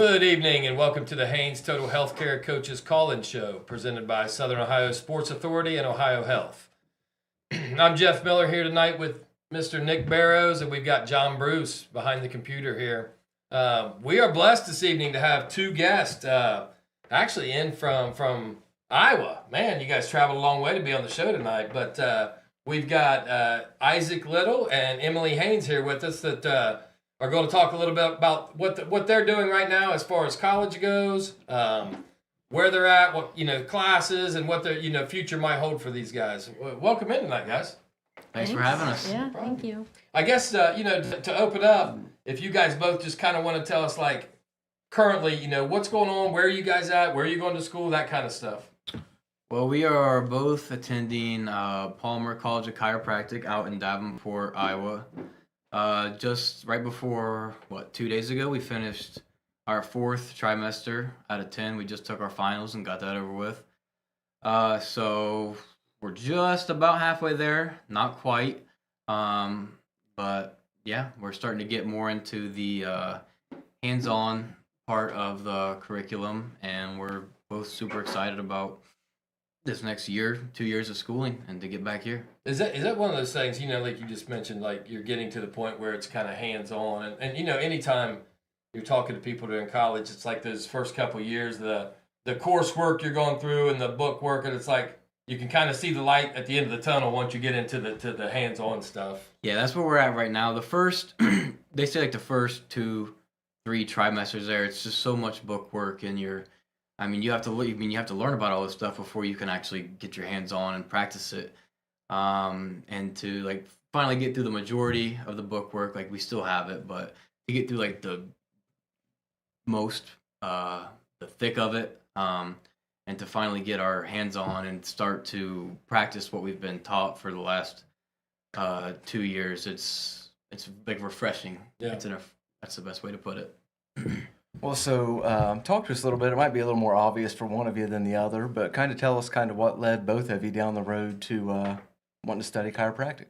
Good evening and welcome to the Haynes Total Healthcare Coaches Call-In Show presented by Southern Ohio Sports Authority and Ohio Health. I'm Jeff Miller here tonight with Mr. Nick Barrows, and we've got John Bruce behind the computer here. We are blessed this evening to have two guests actually in from Iowa. Man, you guys traveled a long way to be on the show tonight, but we've got Isaac Little and Emily Haynes here with us that are going to talk a little bit about what they're doing right now as far as college goes, where they're at, what classes, and what their future might hold for these guys. Welcome in tonight, guys. Thanks for having us. Yeah, thank you. I guess to open up, if you guys both just kind of want to tell us currently, what's going on, where are you guys at, where are you going to school, that kind of stuff. Well, we are both attending Palmer College of Chiropractic out in Davenport, Iowa. Just right before, 2 days ago, we finished our fourth trimester out of 10. We just took our finals and got that over with. So we're just about halfway there, not quite. But yeah, we're starting to get more into the hands-on part of the curriculum, and we're both super excited about this next year, 2 years of schooling, and to get back here. Is that one of those things, like you just mentioned, like you're getting to the point where it's kind of hands-on, and anytime you're talking to people during college, it's like those first couple of years, the coursework you're going through and the book work, and it's like you can kind of see the light at the end of the tunnel once you get into the hands-on stuff. Yeah, that's where we're at right now. The first, they say the first 2-3 trimesters there, it's just so much book work, and you have to learn about all this stuff before you can actually get your hands on and practice it. And to finally get through the majority of the book work, we still have it, but to get through the most, the thick of it, and to finally get our hands on and start to practice what we've been taught for the last 2 years, it's refreshing. Yeah. That's the best way to put it. Well, so talk to us a little bit. It might be a little more obvious for one of you than the other, but kind of tell us what led both of you down the road to wanting to study chiropractic.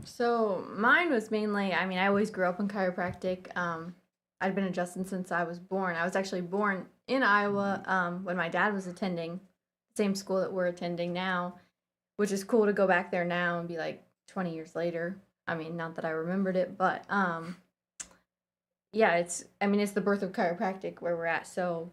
So mine was mainly, I always grew up in chiropractic. I'd been adjusting since I was born. I was actually born in Iowa when my dad was attending the same school that we're attending now, which is cool to go back there now and be 20 years later. Not that I remembered it, but yeah, it's the birth of chiropractic where we're at. So,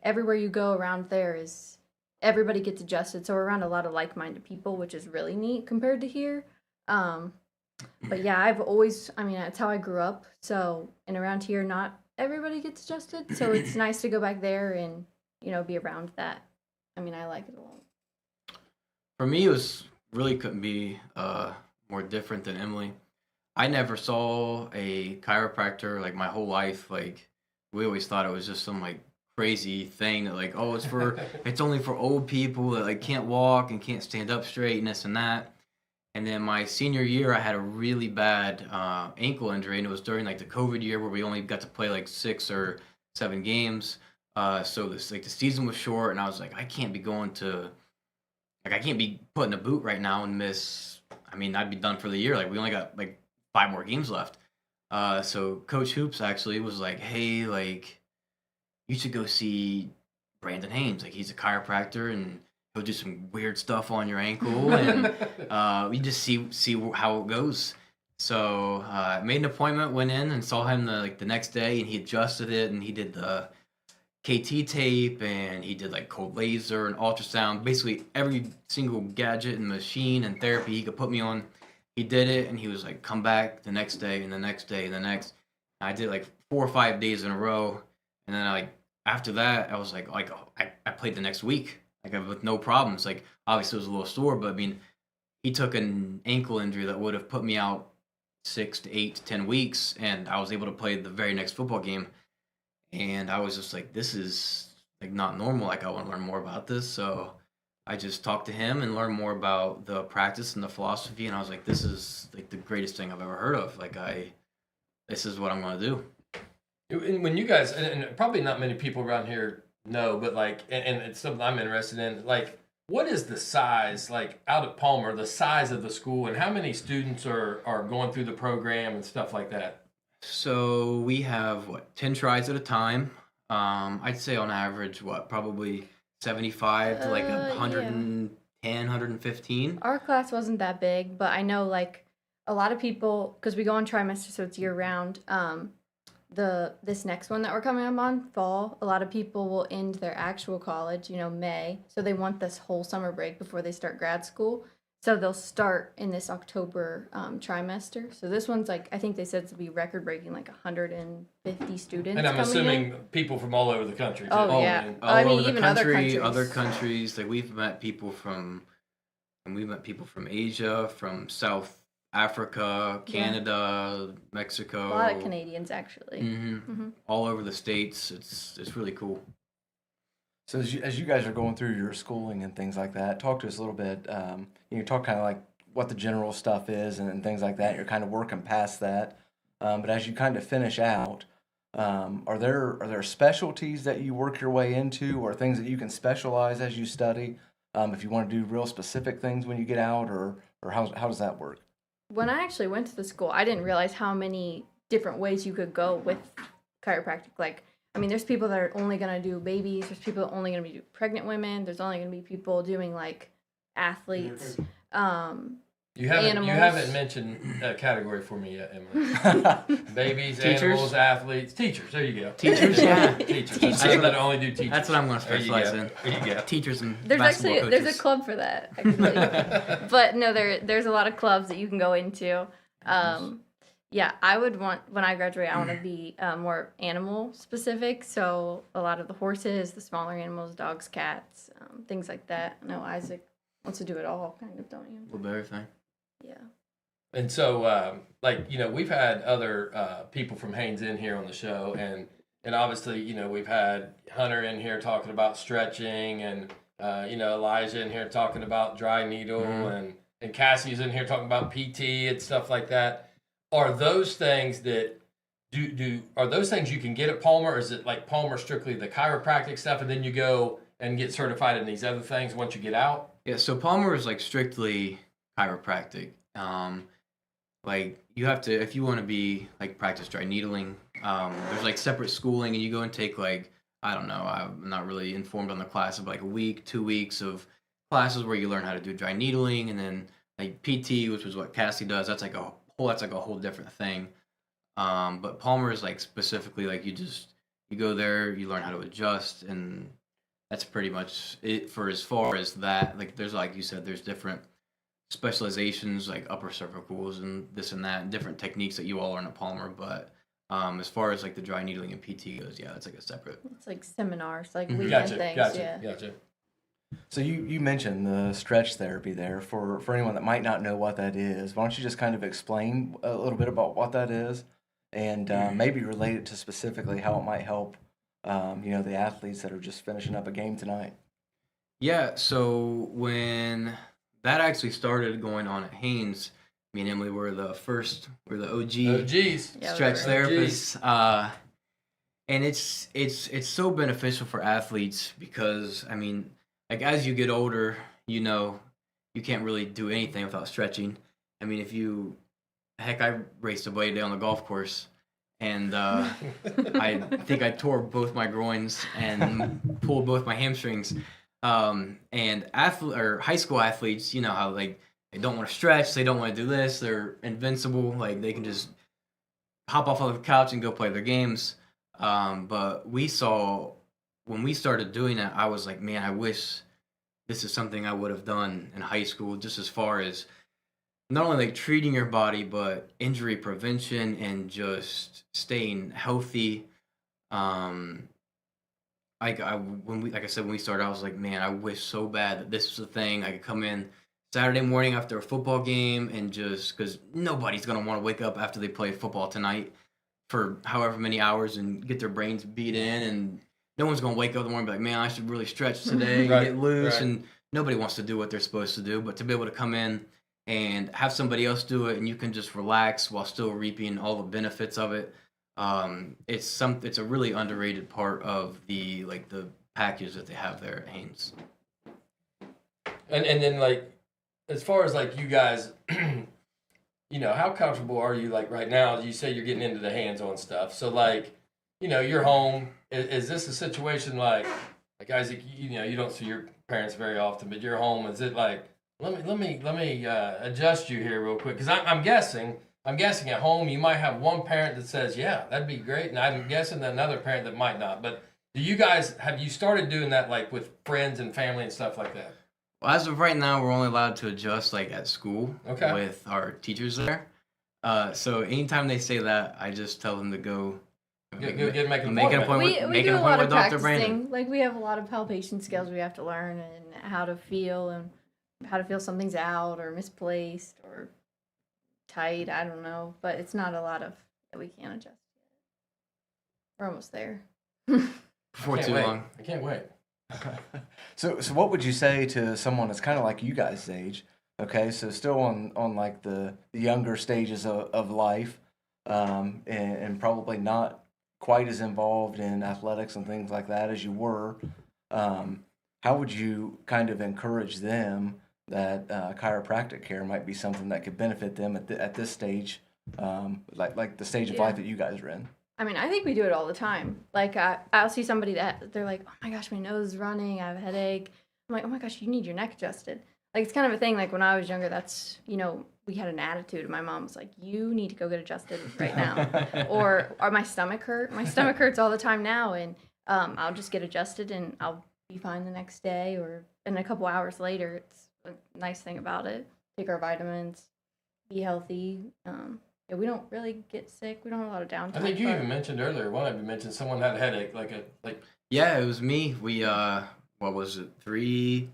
everywhere you go around there is everybody gets adjusted. So we're around a lot of like-minded people, which is really neat compared to here. But yeah, I've always, that's how I grew up. So, and around here, not everybody gets adjusted. So it's nice to go back there and, be around that. I like it a lot. For me, it was really couldn't be more different than Emily. I never saw a chiropractor my whole life. We always thought it was just some crazy thing that it's only for old people that can't walk and can't stand up straight and this and that. And then my senior year, I had a really bad ankle injury, and it was during the COVID year where we only got to play 6 or 7 games. So this the season was short, and I was I can't be going to I can't be putting a boot right now and miss. I'd be done for the year. We only got 5 more games left. So Coach Hoops actually was hey, you should go see Brandon Haynes. He's a chiropractor, and he'll do some weird stuff on your ankle, and you just see how it goes. So I made an appointment, went in and saw him the next day, and he adjusted it, and he did the KT tape, and he did cold laser and ultrasound, basically every single gadget and machine and therapy he could put me on. He did it, and he was come back the next day and the next day and the next. I did 4 or 5 days in a row, and then after that I was I played the next week with no problems. Obviously it was a little sore, but he took an ankle injury that would have put me out 6 to 8 to 10 weeks, and I was able to play the very next football game. And I was just this is not normal. I want to learn more about this. So I just talked to him and learned more about the practice and the philosophy, and I was this is the greatest thing I've ever heard of. This is what I'm going to do. And when you guys, and probably not many people around here know, but and it's something I'm interested in, what is the size, out at Palmer, the size of the school, and how many students are going through the program and stuff like that? So we have 10 tries at a time. I'd say on average, probably 75 to like Yeah. 110, 115. Our class wasn't that big, but I know like a lot of people, because we go on trimester, so it's year round. This next one that we're coming up on, fall, a lot of people will end their actual college, May. So they want this whole summer break before they start grad school. So they'll start in this October trimester. So this one's like, I think they said it's to be record breaking, like 150 students. And I'm coming assuming in. people from all over the country. Too. Oh, yeah. And- All I mean, over the even other country, countries. other countries. Like we've met people from Asia, from South Africa, Canada, Mexico. A lot of Canadians, actually. All over the states. It's really cool. So as you guys are going through your schooling and things like that, talk to us a little bit. Talk kind of like what the general stuff is and things like that. You're kind of working past that. But as you kind of finish out, are there specialties that you work your way into, or things that you can specialize as you study? If you want to do real specific things when you get out, or how does that work? When I actually went to the school, I didn't realize how many different ways you could go with chiropractic. Like, I mean, there's people that are only going to do babies. There's people that are only going to be pregnant women. There's only going to be people doing, like, athletes. You haven't Animals. mentioned a category for me yet, Emily. Babies, Teachers? animals, athletes, teachers. There you go. Teachers, yeah. Teachers. I would only do teachers. That's what I'm going to There you specialize go. in. There you go. Teachers and There's basketball actually coaches. there's a club for that, actually. But no, there's a lot of clubs that you can go into. Yeah, I would want, when I graduate, I want to be more animal specific. So a lot of the horses, the smaller animals, dogs, cats, things like that. I know Isaac wants to do it all, kind of, don't you? A little bit of everything. Yeah. And so, we've had other people from Haynes in here on the show, and obviously, we've had Hunter in here talking about stretching, and Elijah in here talking about dry needle, and Cassie's in here talking about PT and stuff like that. Are those things that are those things you can get at Palmer, or is it like Palmer strictly the chiropractic stuff, and then you go and get certified in these other things once you get out? Yeah, so Palmer is like strictly chiropractic. Like you have to, if you want to be like practice dry needling, there's like separate schooling, and you go and take like, I don't know, I'm not really informed on the class, of like a week, 2 weeks of classes where you learn how to do dry needling, and then like PT, which is what Cassie does. That's like a whole different thing. But Palmer is like specifically like you go there, you learn how to adjust, and that's pretty much it for as far as that. Like there's, like you said, there's different specializations like upper cervicals and this and that, and different techniques that you all learn at Palmer. But as far as like the dry needling and PT goes, yeah, it's like a separate. It's like seminars, like weekend Gotcha, things. gotcha, Yeah. gotcha. So you mentioned the stretch therapy there. For anyone that might not know what that is, why don't you just kind of explain a little bit about what that is, and maybe relate it to specifically how it might help the athletes that are just finishing up a game tonight. Yeah, so when that actually started going on at Haynes, me and Emily were the OG Oh, geez. Yeah, stretch we were. therapists. And it's so beneficial for athletes because, I mean, like as you get older, you can't really do anything without stretching. I mean, I raced a blade day on the golf course, and I think I tore both my groins and pulled both my hamstrings. And high school athletes, you know how like they don't want to stretch, they don't want to do this, they're invincible, like they can just hop off of the couch and go play their games. But we saw when we started doing that, I was like, man, I wish this is something I would have done in high school, just as far as not only like treating your body, but injury prevention and just staying healthy. When we started, I was like, man, I wish so bad that this was a thing. I could come in Saturday morning after a football game and just, because nobody's going to want to wake up after they play football tonight for however many hours and get their brains beat in, and no one's going to wake up in the morning and be like, man, I should really stretch today, Right, get loose, right. and nobody wants to do what they're supposed to do, but to be able to come in and have somebody else do it and you can just relax while still reaping all the benefits of it. It's a really underrated part of the package that they have there at Haynes. And then like as far as like you guys, how comfortable are you like right now? You say you're getting into the hands-on stuff. So like, you're home. Is this a situation like Isaac, you don't see your parents very often, but you're home. Is it like, let me adjust you here real quick? Because I'm guessing at home you might have one parent that says, yeah, that'd be great. And I'm guessing another parent that might not. But have you started doing that like with friends and family and stuff like that? Well, as of right now, we're only allowed to adjust like at school with our teachers there. So anytime they say that, I just tell them to go make an We appointment. do a lot of practicing. Like we have a lot of palpation skills we have to learn and how to feel something's out or misplaced or tight. I don't know, but it's not a lot of that we can't adjust. We're almost there. Before too long. I can't wait. So what would you say to someone that's kind of like you guys' age? Okay, so still on like the younger stages of life, and probably not quite as involved in athletics and things like that as you were. How would you kind of encourage them that chiropractic care might be something that could benefit them at this stage, like the stage of life that you guys are in? I mean, I think we do it all the time. Like, I'll see somebody that they're like, oh my gosh, my nose is running, I have a headache. I'm like, oh my gosh, you need your neck adjusted. Like, it's kind of a thing. Like, when I was younger, that's, we had an attitude. My mom was like, you need to go get adjusted right now. or my stomach hurt. My stomach hurts all the time now, and I'll just get adjusted, and I'll be fine the next day or in a couple hours later. It's a nice thing about it. Take our vitamins, be healthy. Yeah, we don't really get sick. We don't have a lot of downtime. I think you even mentioned earlier, one of you mentioned someone had a headache, Yeah, it was me. We what was it, 3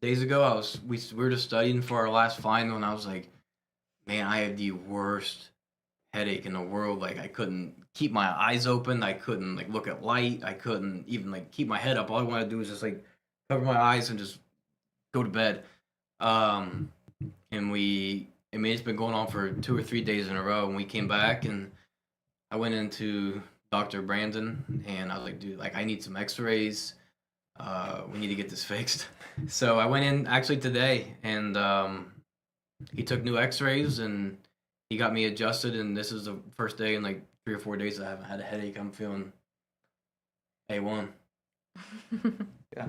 days ago? We were just studying for our last final, and I was like, man, I have the worst headache in the world. Like, I couldn't keep my eyes open. I couldn't like look at light. I couldn't even like keep my head up. All I wanted to do was just like cover my eyes and just go to bed. And it's been going on for 2 or 3 days in a row. And we came back, and I went into Dr. Brandon, and I was like, dude, like, I need some x-rays. We need to get this fixed. So I went in actually today, and he took new x-rays, and he got me adjusted. And this is the first day in like 3 or 4 days that I haven't had a headache. I'm feeling A1. Yeah.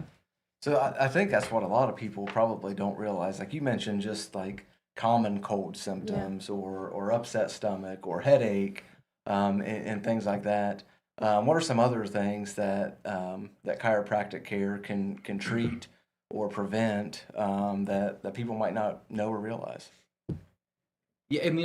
So I think that's what a lot of people probably don't realize. Like you mentioned, just like common cold symptoms or upset stomach or headache, and things like that. What are some other things that that chiropractic care can treat or prevent, that people might not know or realize? Yeah, I mean,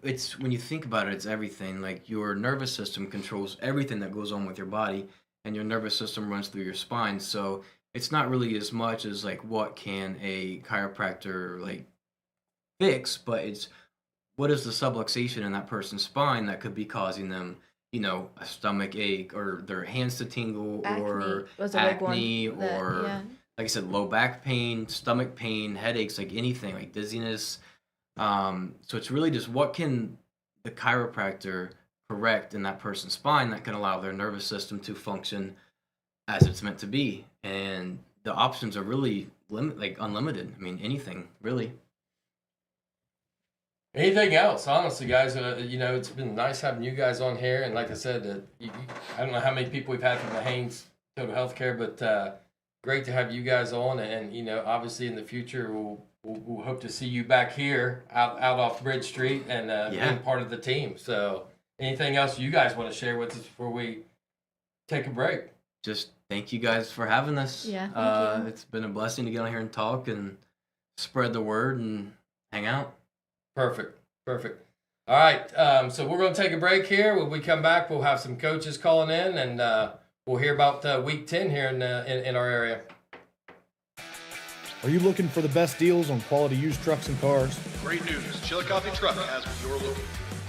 it's when you think about it, it's everything. Like, your nervous system controls everything that goes on with your body, and your nervous system runs through your spine. So it's not really as much as like what can a chiropractor like fix, but it's what is the subluxation in that person's spine that could be causing them, a stomach ache, or their hands to tingle, or acne, or like I said, low back pain, stomach pain, headaches, like anything, like dizziness. So it's really just what can the chiropractor correct in that person's spine that can allow their nervous system to function as it's meant to be. And the options are really unlimited. I mean, anything really. Anything else? Honestly, guys, it's been nice having you guys on here. And like I said, I don't know how many people we've had from the Haynes Total Healthcare, but great to have you guys on. And obviously in the future, we'll hope to see you back here out off Bridge Street and being part of the team. So anything else you guys want to share with us before we take a break? Just thank you guys for having us. Yeah, thank you. It's been a blessing to get on here and talk and spread the word and hang out. Perfect. All right, so we're going to take a break here. When we come back, we'll have some coaches calling in, and we'll hear about Week 10 here in our area. Are you looking for the best deals on quality used trucks and cars? Great news, Chillicothe Truck has what you're looking for.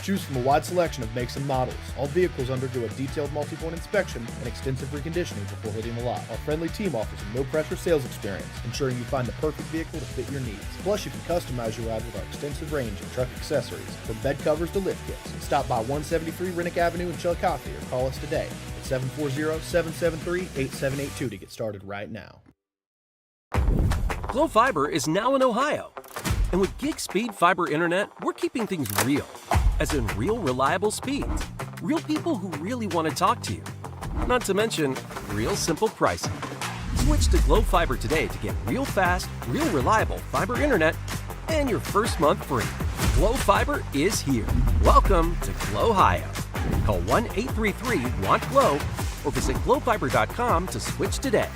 Choose from a wide selection of makes and models. All vehicles undergo a detailed multi-point inspection and extensive reconditioning before hitting the lot. Our friendly team offers a no-pressure sales experience, ensuring you find the perfect vehicle to fit your needs. Plus, you can customize your ride with our extensive range of truck accessories, from bed covers to lift kits. Stop by 173 Rennick Avenue in Chillicothe or call us today at 740-773-8782 to get started right now. Glow Fiber is now in Ohio. And with gig speed fiber internet, we're keeping things real. As in real reliable speeds. Real people who really want to talk to you. Not to mention, real simple pricing. Switch to Glo Fiber today to get real fast, real reliable fiber internet and your first month free. Glo Fiber is here. Welcome to Glo-Hio. Call 1-833-WANT-GLO or visit glofiber.com to switch today.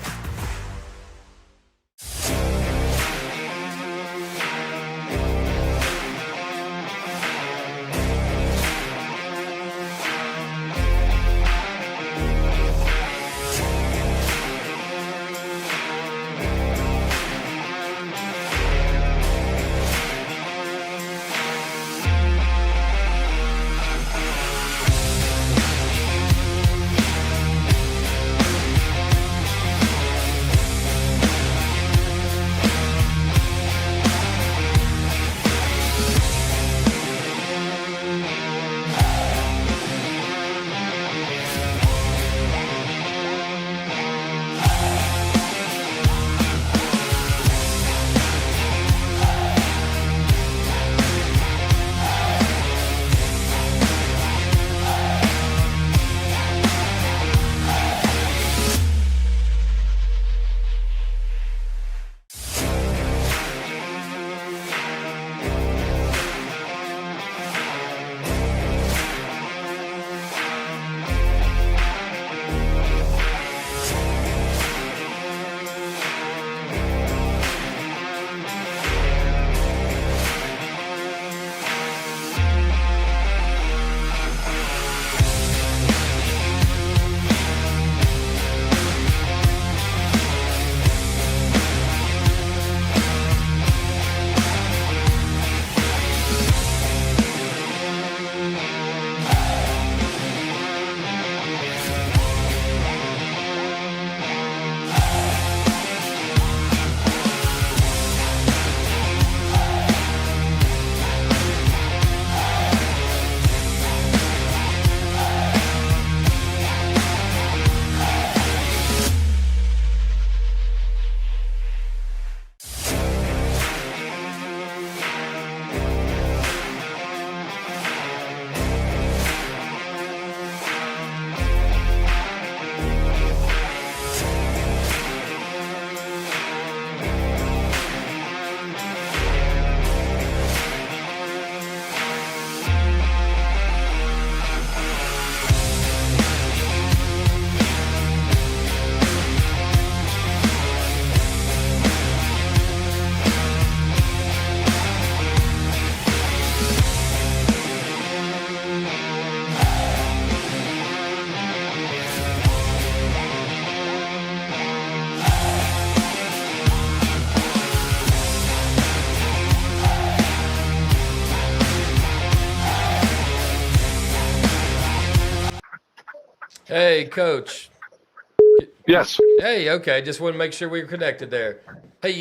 Hey, Coach. Yes. Hey, okay. Just want to make sure we were connected there. Hey,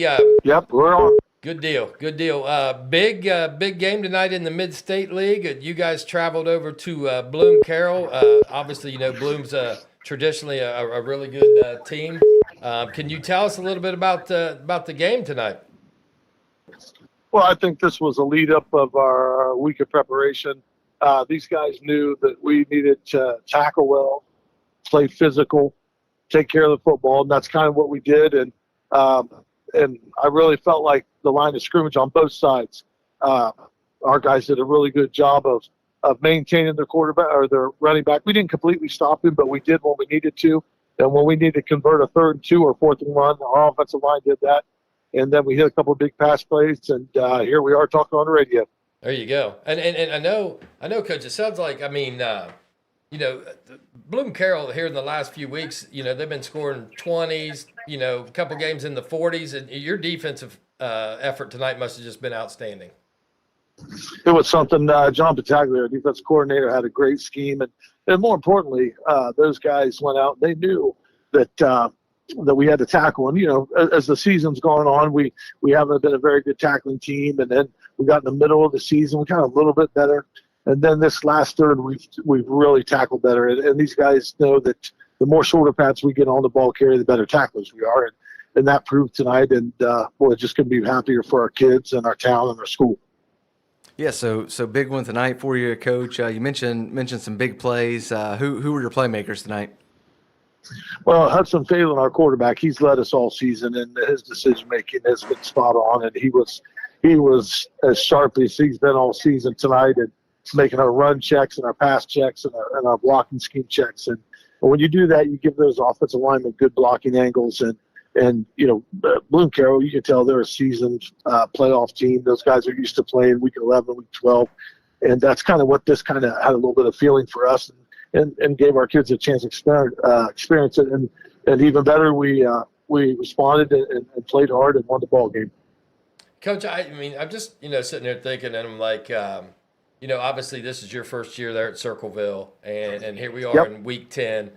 Yep, we're on. good deal. Good deal. Big game tonight in the Mid-State League. You guys traveled over to Bloom Carroll. Obviously, you know Bloom's traditionally a really good team. Can you tell us a little bit about the game tonight? Well, I think this was a lead up of our week of preparation. These guys knew that we needed to tackle well, play physical, take care of the football, and that's kind of what we did. And I really felt like the line of scrimmage on both sides, our guys did a really good job of maintaining their quarterback or their running back. We didn't completely stop him, but we did when we needed to. And when we needed to convert a 3rd and 2 or 4th and 1, our offensive line did that. And then we hit a couple of big pass plays, and here we are talking on the radio. There you go. And I know, Coach. It sounds like Bloom Carroll here in the last few weeks. They've been scoring 20s. A couple games in the 40s, and your defensive effort tonight must have just been outstanding. It was something. John Battaglia, our defensive coordinator, had a great scheme, and more importantly, those guys went out. They knew that we had to tackle. And as the season's gone on, we haven't been a very good tackling team, and then we got in the middle of the season, we got a little bit better, and then this last third we've really tackled better. And these guys know that the more shoulder pads we get on the ball carrier, the better tacklers we are. that proved tonight. And boy, just couldn't be happier for our kids and our town and our school. Yeah, so big one tonight for you, Coach. You mentioned some big plays. Who were your playmakers tonight? Well, Hudson Phelan, our quarterback, he's led us all season, and his decision making has been spot on. And he was as sharp as he's been all season tonight, and making our run checks and our pass checks and our blocking scheme checks. And when you do that, you give those offensive linemen good blocking angles. And Bloom Carroll, you can tell they're a seasoned playoff team. Those guys are used to playing week 11, week 12. And that's kind of what this kind of had a little bit of feeling for us and gave our kids a chance to experience it. And even better, we responded and played hard and won the ball game. Coach, I mean, I'm just, sitting there thinking, and I'm like, obviously this is your first year there at Circleville, and here we are in week 10.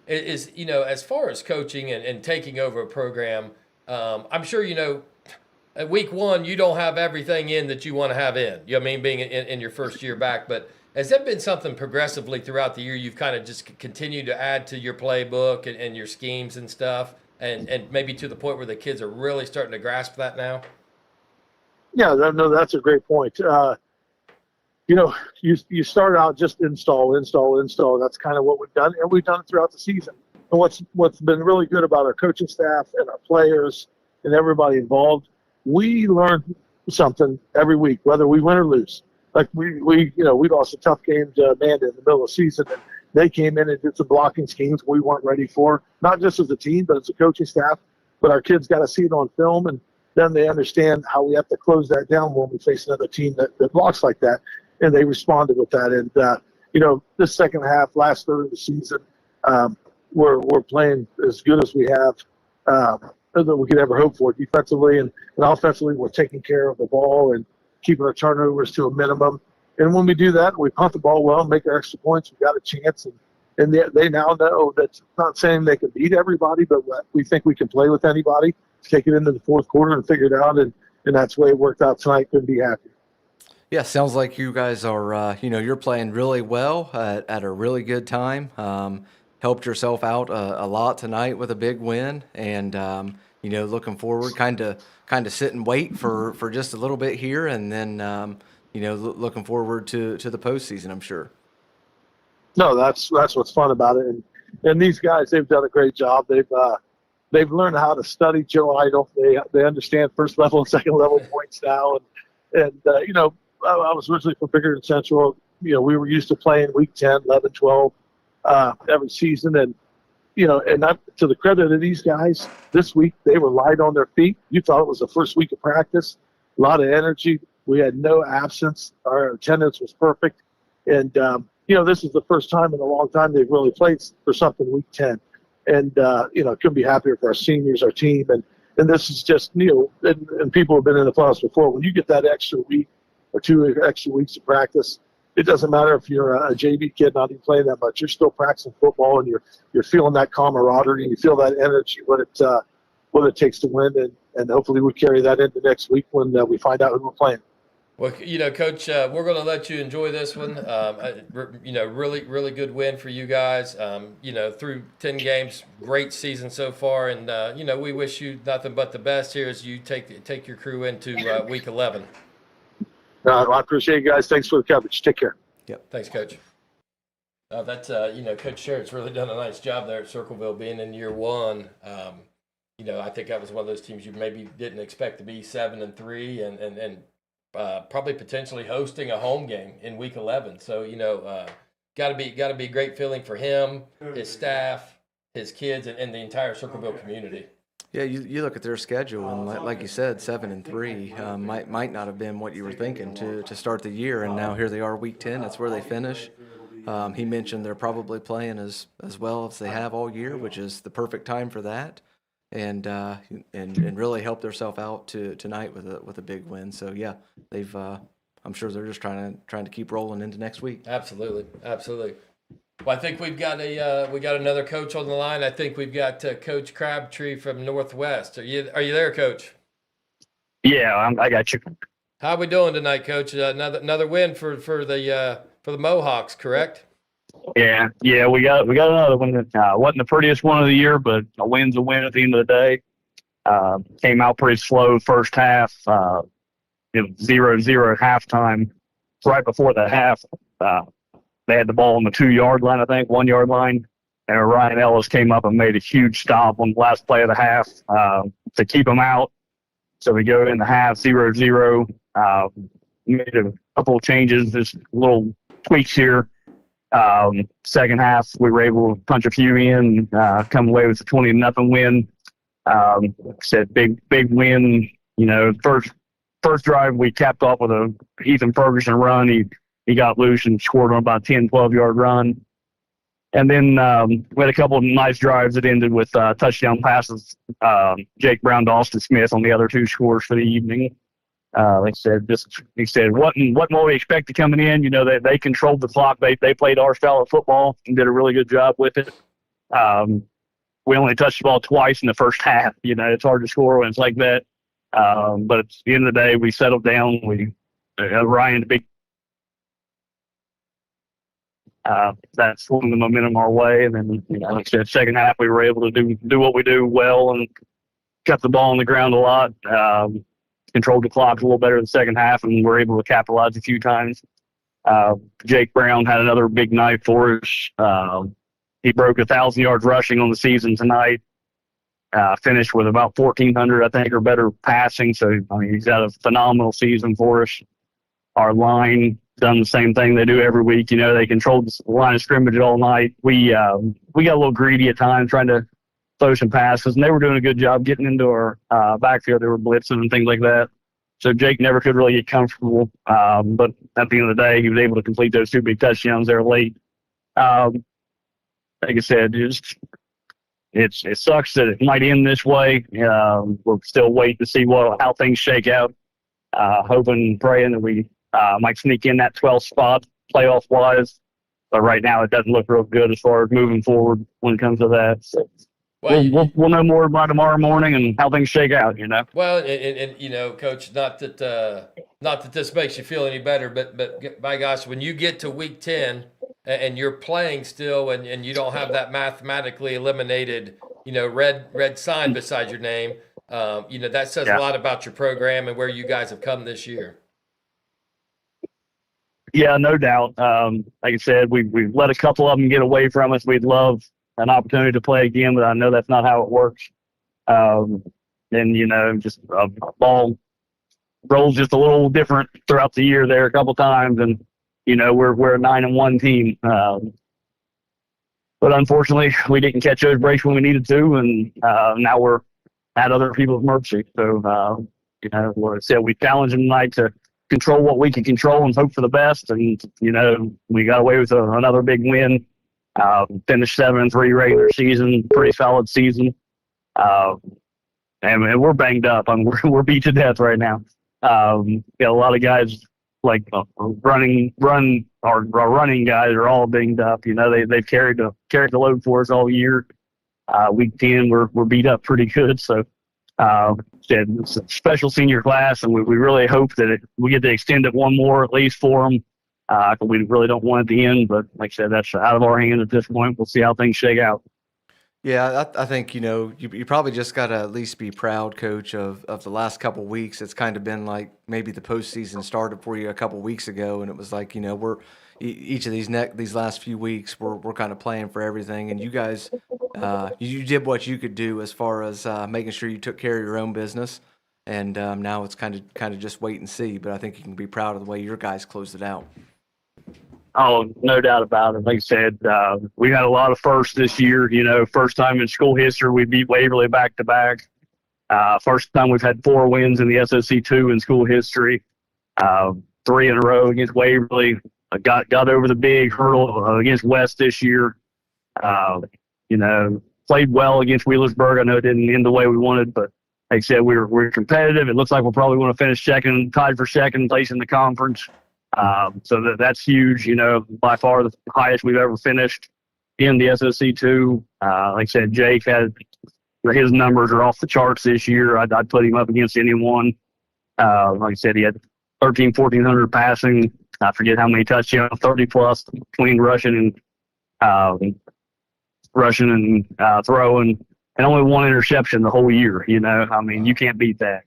As far as coaching and taking over a program, I'm sure, at week 1, you don't have everything in that you want to have in. You know what I mean? Being in your first year back. But has that been something progressively throughout the year you've kind of just continued to add to your playbook and your schemes and stuff, and maybe to the point where the kids are really starting to grasp that now? Yeah, no, that's a great point. You start out just install. That's kind of what we've done, and we've done it throughout the season. And what's been really good about our coaching staff and our players and everybody involved, we learn something every week, whether we win or lose. Like we lost a tough game to Amanda in the middle of the season, and they came in and did some blocking schemes we weren't ready for, not just as a team, but as a coaching staff. But our kids got to see it on film, and then they understand how we have to close that down when we face another team that blocks like that. And they responded with that. And, this second half, last third of the season, we're playing as good as we have that we could ever hope for defensively. And offensively, we're taking care of the ball and keeping our turnovers to a minimum. And when we do that, we punt the ball well, make our extra points, we got a chance. And they now know that's not saying they can beat everybody, but we think we can play with anybody, take it into the fourth quarter and figure it out. And that's the way it worked out tonight. Couldn't be happier. Yeah, sounds like you guys are, you're playing really well at a really good time. Helped yourself out a lot tonight with a big win, and looking forward, kind of sit and wait for just a little bit here, and then looking forward to the postseason, I'm sure. No, that's what's fun about it, and these guys, they've done a great job. They've learned how to study Joe Idle. They understand first level and second level points now, and I was originally from Bickerton Central. We were used to playing week 10, 11, 12 every season. And that, to the credit of these guys, this week they were light on their feet. You thought it was the first week of practice, a lot of energy. We had no absence. Our attendance was perfect. And, this is the first time in a long time they've really played for something week 10. And, couldn't be happier for our seniors, our team. And this is just, and people have been in the playoffs before. When you get that extra week, or 2 extra weeks of practice, it doesn't matter if you're a JV kid not even playing that much. You're still practicing football, and you're feeling that camaraderie, and you feel that energy, what it takes to win, and hopefully we carry that into next week when we find out who we're playing. Well, Coach, we're going to let you enjoy this one. Really, really good win for you guys. Through 10 games, great season so far, and we wish you nothing but the best here as you take your crew into week 11. I appreciate you guys. Thanks for the coverage. Take care. Yep. Thanks, Coach. Coach Sharett's really done a nice job there at Circleville, being in year 1. I think that was one of those teams you maybe didn't expect to be 7-3, and probably potentially hosting a home game in week 11. So got to be a great feeling for him, his staff, his kids, and the entire Circleville community. Yeah, you look at their schedule, and like you said, 7-3 might not have been what you were thinking to start the year, and now here they are, week 10. That's where they finish. He mentioned they're probably playing as well as they have all year, which is the perfect time for that, and really helped themselves out tonight with a big win. So yeah, they've I'm sure they're just trying to keep rolling into next week. Absolutely. Well, I think we've got another coach on the line. I think we've got Coach Crabtree from Northwest. Are you there, Coach? Yeah, I got you. How are we doing tonight, Coach? Another win for the Mohawks, correct? Yeah, we got another one. Wasn't the prettiest one of the year, but a win's a win at the end of the day. Came out pretty slow first half. It was 0-0 at halftime. Right before the half, they had the ball on the 2-yard line, I think, 1-yard line. And Ryan Ellis came up and made a huge stop on the last play of the half to keep them out. So we go in the half 0-0. Made a couple of changes, just little tweaks here. Second half, we were able to punch a few in, come away with a 20-0 win. Said big win. You know, first drive we capped off with a Ethan Ferguson run. He got loose and scored on about a 10, 12-yard run. And then we had a couple of nice drives that ended with touchdown passes. Jake Brown to Austin Smith on the other two scores for the evening. Like I said, what more we expected coming in. You know, they controlled the clock. They played our style of football and did a really good job with it. We only touched the ball twice in the first half. You know, it's hard to score when it's like that. But at the end of the day, we settled down. We Ryan, big. That swung the momentum our way, and then, you know, like I said, second half we were able to do what we do well and kept the ball on the ground a lot. Controlled the clock a little better in the second half, and were able to capitalize a few times. Jake Brown had another big night for us. He broke 1,000 yards rushing on the season tonight. Finished with about 1,400, I think, or better passing. So, I mean, he's had a phenomenal season for us. Our line done the same thing they do every week. You know, they controlled the line of scrimmage all night. We got a little greedy at times trying to throw some passes, and they were doing a good job getting into our backfield. They were blitzing and things like that. So Jake never could really get comfortable. But at the end of the day, he was able to complete those two big touchdowns there late. Like I said, it sucks that it might end this way. We're still waiting to see how things shake out. Hoping and praying that we might sneak in that 12th spot playoff-wise. But right now it doesn't look real good as far as moving forward when it comes to that. So we'll know more by tomorrow morning and how things shake out, you know. Well, and you know, Coach, not that this makes you feel any better, but by gosh, when you get to week 10 and you're playing still and you don't have that mathematically eliminated, you know, red sign beside your name, you know, that says a lot about your program and where you guys have come this year. Yeah, no doubt. Like I said, we've let a couple of them get away from us. We'd love an opportunity to play again, but I know that's not how it works. And, you know, just a ball rolls just a little different throughout the year there a couple times. And, you know, we're a 9-1 team. But unfortunately, we didn't catch those breaks when we needed to, and now we're at other people's mercy. So, you know, like I said, we challenged them tonight to control what we can control and hope for the best. And, you know, we got away with another big win. Finished 7-3 regular season, pretty solid season. And we're banged up. We're beat to death right now. Got a lot of guys like running guys are all banged up. You know, they've carried the load for us all year. Week 10, we're beat up pretty good. So, it's a special senior class, and we really hope that we get to extend it one more at least for them. We really don't want it to end, but like I said, that's out of our hands at this point. We'll see how things shake out. Yeah, I think, you know, you probably just got to at least be proud, Coach, of the last couple weeks. It's kind of been like maybe the postseason started for you a couple weeks ago, and it was like, you know, we're each of these last few weeks we're kind of playing for everything, and you guys you did what you could do as far as making sure you took care of your own business, and now it's kind of just wait and see. But I think you can be proud of the way your guys closed it out. Oh, no doubt about it. Like I said, we had a lot of firsts this year. You know, first time in school history we beat Waverly back-to-back. First time we've had 4 wins in the SOC2 in school history. 3 in a row against Waverly. Got over the big hurdle against West this year. You know, played well against Wheelersburg. I know it didn't end the way we wanted, but like I said, we're competitive. It looks like we'll probably want to finish tied for second place in the conference. So that's huge, you know, by far the highest we've ever finished in the SOC2. Like I said, Jake his numbers are off the charts this year. I'd put him up against anyone. Like I said, he had 1,400 passing. I forget how many touchdowns, 30 plus between rushing and throwing. and only one interception the whole year. You know, I mean, you can't beat that.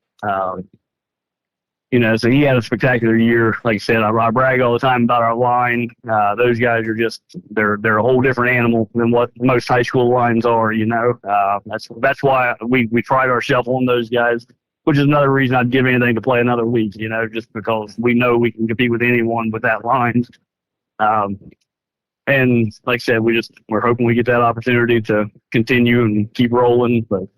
You know, so he had a spectacular year. Like I said, I brag all the time about our line. Those guys are just they're a whole different animal than what most high school lines are. You know, that's why we pride ourselves on those guys, which is another reason I'd give anything to play another week. You know, just because we know we can compete with anyone with that line. And like I said, we're hoping we get that opportunity to continue and keep rolling. But like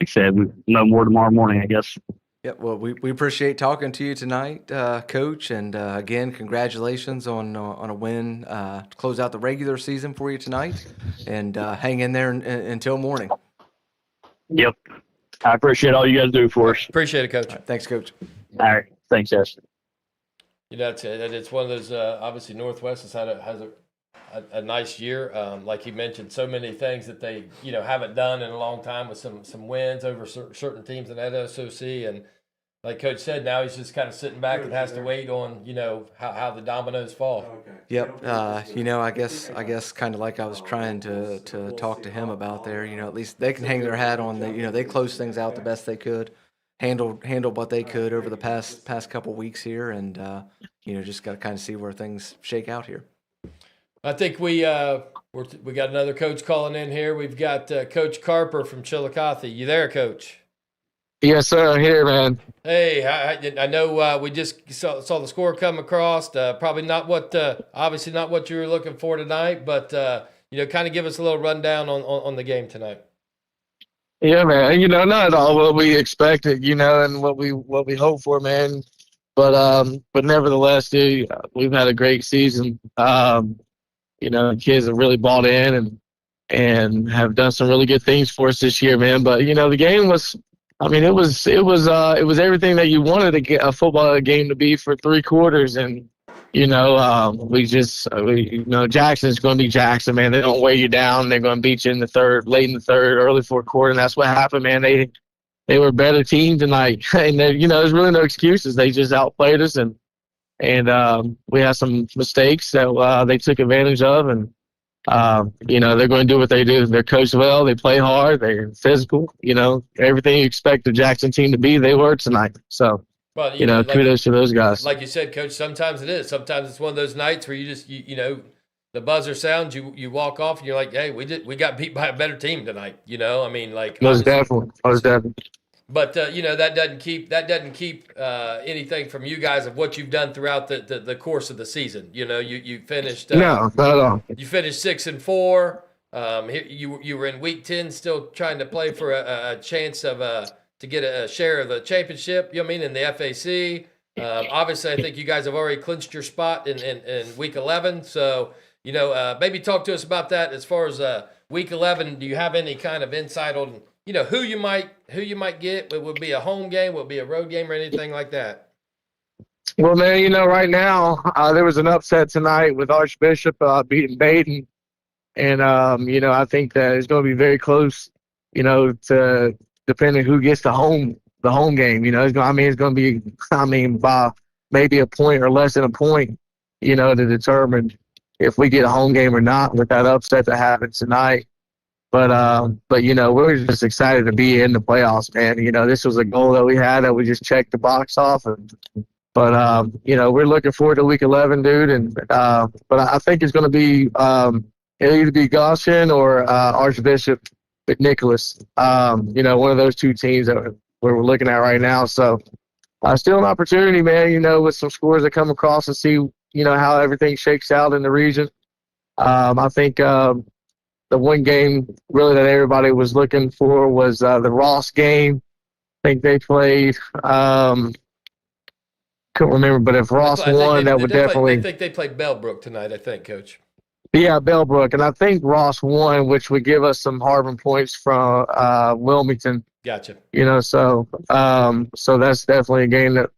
I said, we know more tomorrow morning, I guess. Yep. Well, we appreciate talking to you tonight, Coach, and again, congratulations on a win to close out the regular season for you tonight, and hang in there until morning. Yep. I appreciate all you guys do for us. Appreciate it, Coach. All right, thanks, Coach. All right. Thanks, guys. You know, it's one of those. Obviously, Northwest has a nice year. Like you mentioned, so many things that they haven't done in a long time, with some wins over certain teams in that SOC. And like Coach said, now he's just kind of sitting back and has to wait on how the dominoes fall. Yep. I guess kind of like I was trying to talk to him about there. At least they can hang their hat on they closed things out the best they could, handled what they could over the past couple weeks here, and just got to kind of see where things shake out here. I think we got another coach calling in here. We've got Coach Carper from Chillicothe. You there, Coach? Yes, sir. I'm here, man. Hey, I know we just saw the score come across. Probably not obviously not what you were looking for tonight, but kind of give us a little rundown on the game tonight. Yeah, man. Not all what we expected, and what we hoped for, man. But nevertheless, dude, we've had a great season. The kids have really bought in and have done some really good things for us this year, man. But the game was, it was everything that you wanted a football game to be for 3 quarters, and Jackson's going to be Jackson, man. They don't weigh you down. They're going to beat you in the third, late in the third, early fourth quarter, and that's what happened, man. They were a better team tonight, and there's really no excuses. They just outplayed us, and we had some mistakes that they took advantage of, and they're going to do what they do. They're coached well. They play hard. They're physical. Everything you expect the Jackson team to be, they were tonight. So, well, kudos to those guys. Like you said, Coach, sometimes it is. Sometimes it's one of those nights where you just, the buzzer sounds, you walk off, and you're like, hey, we got beat by a better team tonight. Most definitely. But that doesn't keep anything from you guys of what you've done throughout the course of the season. You finished no, not at all. You finished 6-4. You were in week 10, still trying to play for a chance of to get a share of the championship. In the FAC. Obviously, I think you guys have already clinched your spot in week 11. So maybe talk to us about that as far as week 11. Do you have any kind of insight on who you might get? It would be a home game, would be a road game, or anything like that? Well, man, right now there was an upset tonight with Archbishop beating Baden, and I think that it's going to be very close. To depending who gets the home game. It's going to be by maybe a point or less than a point. To determine if we get a home game or not with that upset that happened tonight. But we're just excited to be in the playoffs, man. This was a goal that we had that we just checked the box off. But we're looking forward to week 11, dude. But I think it's going to be it'll either be Goshen or Archbishop McNicholas. One of those two teams that we're looking at right now. So still an opportunity, man. With some scores that come across and see how everything shakes out in the region. I think. The one game really that everybody was looking for was the Ross game. I think they played. Couldn't remember, but if Ross won, that would definitely. I think they played Bellbrook tonight. I think, Coach. Yeah, Bellbrook, and I think Ross won, which would give us some Harbin points from Wilmington. Gotcha. So that's definitely a game that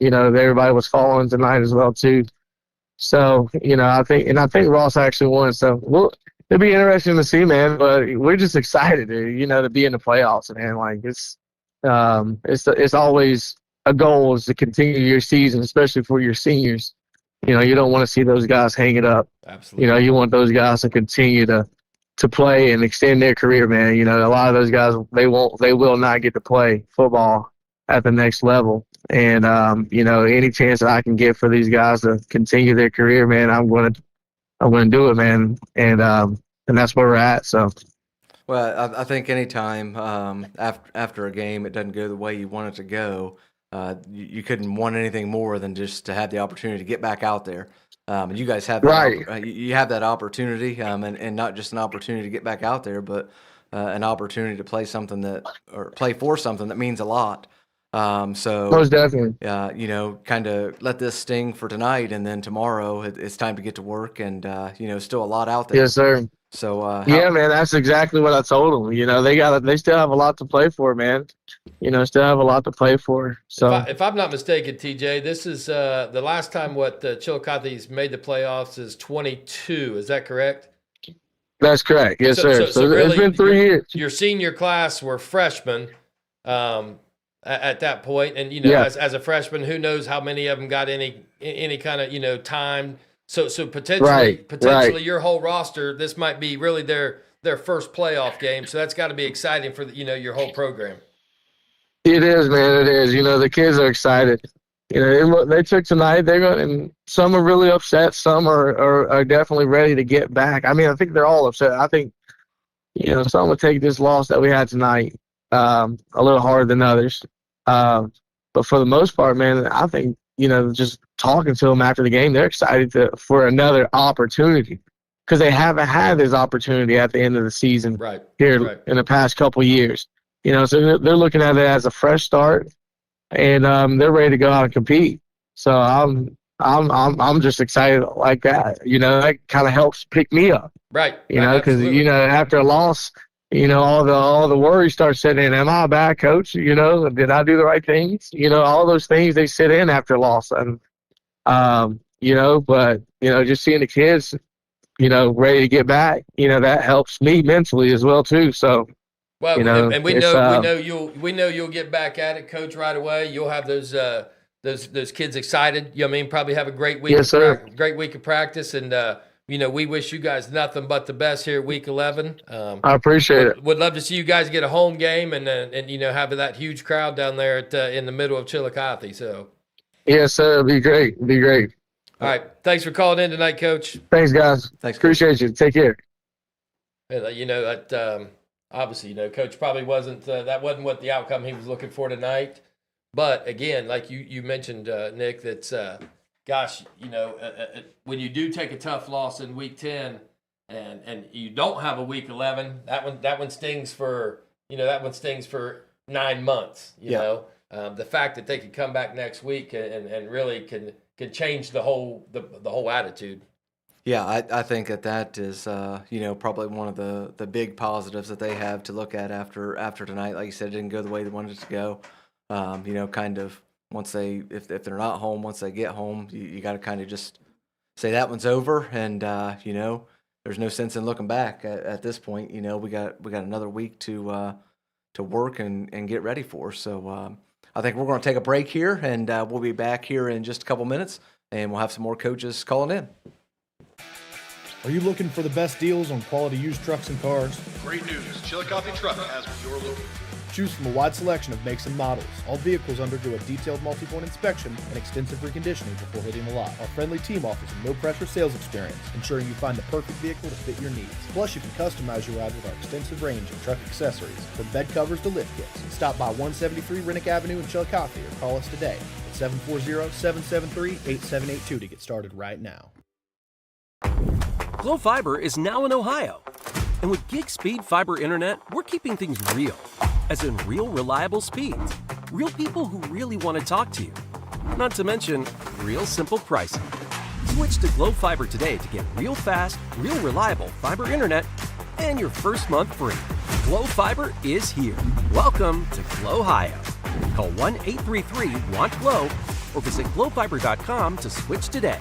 that everybody was following tonight as well too. So I think Ross actually won. So it'll be interesting to see, man. But we're just excited, to be in the playoffs, man. Like it's always a goal is to continue your season, especially for your seniors. You don't want to see those guys hang it up. Absolutely. You want those guys to continue to to play and extend their career, man. You know, a lot of those guys, they will not get to play football at the next level. And, you know, any chance that I can get for these guys to continue their career, man, I'm going to do it, man. And that's where we're at. So. Well, I think anytime after a game it doesn't go the way you want it to go, you couldn't want anything more than just to have the opportunity to get back out there. And you guys have that, you have that opportunity, and not just an opportunity to get back out there, but an opportunity to play play for something that means a lot. So most definitely, you know, kind of let this sting for tonight, and then tomorrow it's time to get to work, and you know, still a lot out there. Yes, sir. So yeah, man, that's exactly what I told them. You know, they still have a lot to play for, man. You know, still have a lot to play for. So if I'm not mistaken, TJ, this is the last time Chillicothe's made the playoffs is 22. Is that correct? That's correct. Yes, sir. So really, it's been 3 years. Your senior class were freshmen at that point, and you know, as a freshman, who knows how many of them got any kind of, you know, time. So potentially your whole roster, this might be really their first playoff game. So that's got to be exciting for your whole program. It is, man. It is. You know, the kids are excited. You know, they took tonight. They're going, and some are really upset. Some are definitely ready to get back. I mean, I think they're all upset. I think, you know, some will take this loss that we had tonight a little harder than others. But for the most part, man, I think, you know, just talking to them after the game, they're excited for another opportunity, because they haven't had this opportunity at the end of the season in the past couple of years. You know, so they're looking at it as a fresh start, and they're ready to go out and compete. So I'm just excited like that. You know, that kind of helps pick me up. Right. You know, because you know, after a loss, you know, all the worry starts setting in. Am I a bad coach? You know, did I do the right things? You know, all those things, they sit in after a loss. And, you know, but, you know, just seeing the kids, you know, ready to get back, you know, that helps me mentally as well, too. So, well, you know, and we know you'll get back at it, Coach, right away. You'll have those kids excited. You know what I mean? Probably have a great week. Yes, sir. Great week of practice. And, you know, we wish you guys nothing but the best here week 11. I appreciate it. Would love to see you guys get a home game and you know, have that huge crowd down there in the middle of Chillicothe. So, yes, sir. It'd be great. It'd be great. All right. Thanks for calling in tonight, Coach. Thanks, guys. Thanks. Appreciate you. Take care. You know, that obviously, you know, Coach probably wasn't that wasn't what the outcome he was looking for tonight. But again, like you mentioned, Nick, that's gosh, you know, when you do take a tough loss in week 10 and you don't have a week 11, that one stings for 9 months. You know, the fact that they could come back next week and really can change the whole attitude. Yeah, I think that is you know, probably one of the big positives that they have to look at after tonight. Like you said, it didn't go the way they wanted it to go. You know, kind of once if they're not home, once they get home, you got to kind of just say that one's over, and you know, there's no sense in looking back at this point. You know, we got another week to work and get ready for. So I think we're going to take a break here, and we'll be back here in just a couple minutes, and we'll have some more coaches calling in. Are you looking for the best deals on quality used trucks and cars? Great news. Chillicothe Truck has what you're looking for. Choose from a wide selection of makes and models. All vehicles undergo a detailed multi-point inspection and extensive reconditioning before hitting the lot. Our friendly team offers a no-pressure sales experience, ensuring you find the perfect vehicle to fit your needs. Plus, you can customize your ride with our extensive range of truck accessories, from bed covers to lift kits. Stop by 173 Rennick Avenue in Chillicothe or call us today at 740-773-8782 to get started right now. Glo Fiber is now in Ohio. And with gig speed fiber internet, we're keeping things real. As in real reliable speeds. Real people who really want to talk to you. Not to mention, real simple pricing. Switch to Glo Fiber today to get real fast, real reliable fiber internet and your first month free. Glo Fiber is here. Welcome to Glo-Ohio. Call 1-833-WANT-GLO or visit glofiber.com to switch today.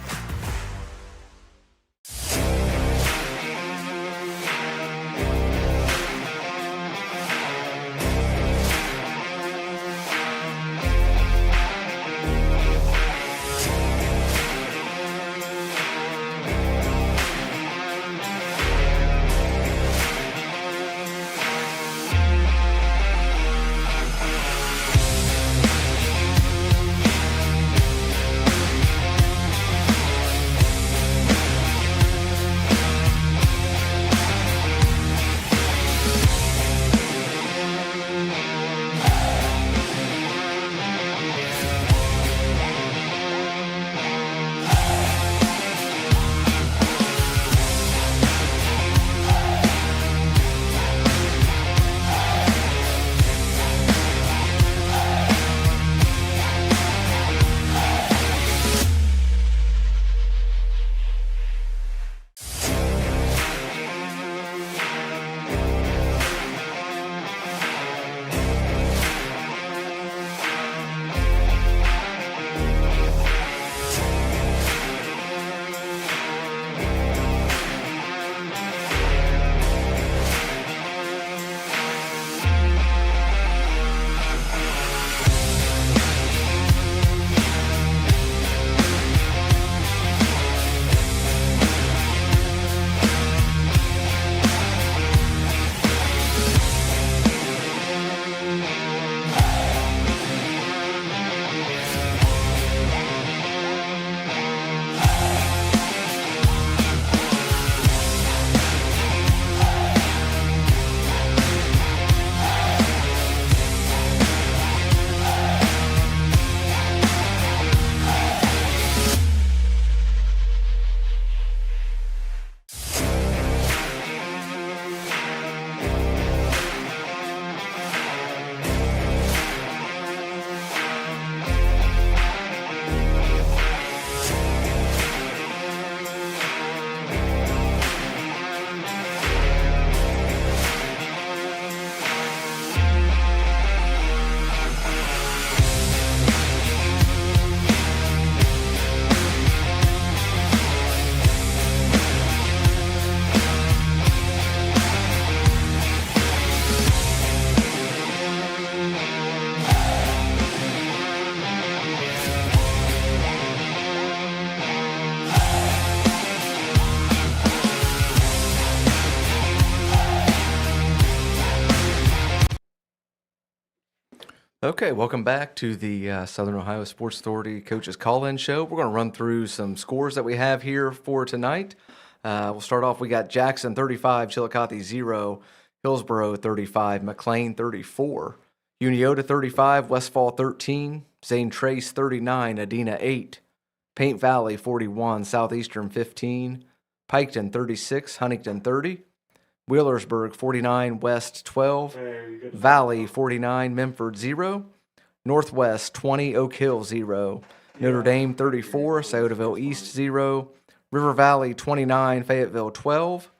Okay, welcome back to the Southern Ohio Sports Authority Coaches Call-In Show. We're going to run through some scores that we have here for tonight. We'll start off. We got Jackson 35, Chillicothe 0, Hillsboro 35, McLean 34, Unioto 35, Westfall 13, Zane Trace 39, Adena 8, Paint Valley 41, Southeastern 15, Piketon 36, Huntington 30, Wheelersburg 49, West 12, Valley 49, Memphis 0, Northwest 20, Oak Hill 0, Notre Dame 34, Sciotaville East 0, River Valley 29, Fayetteville 12,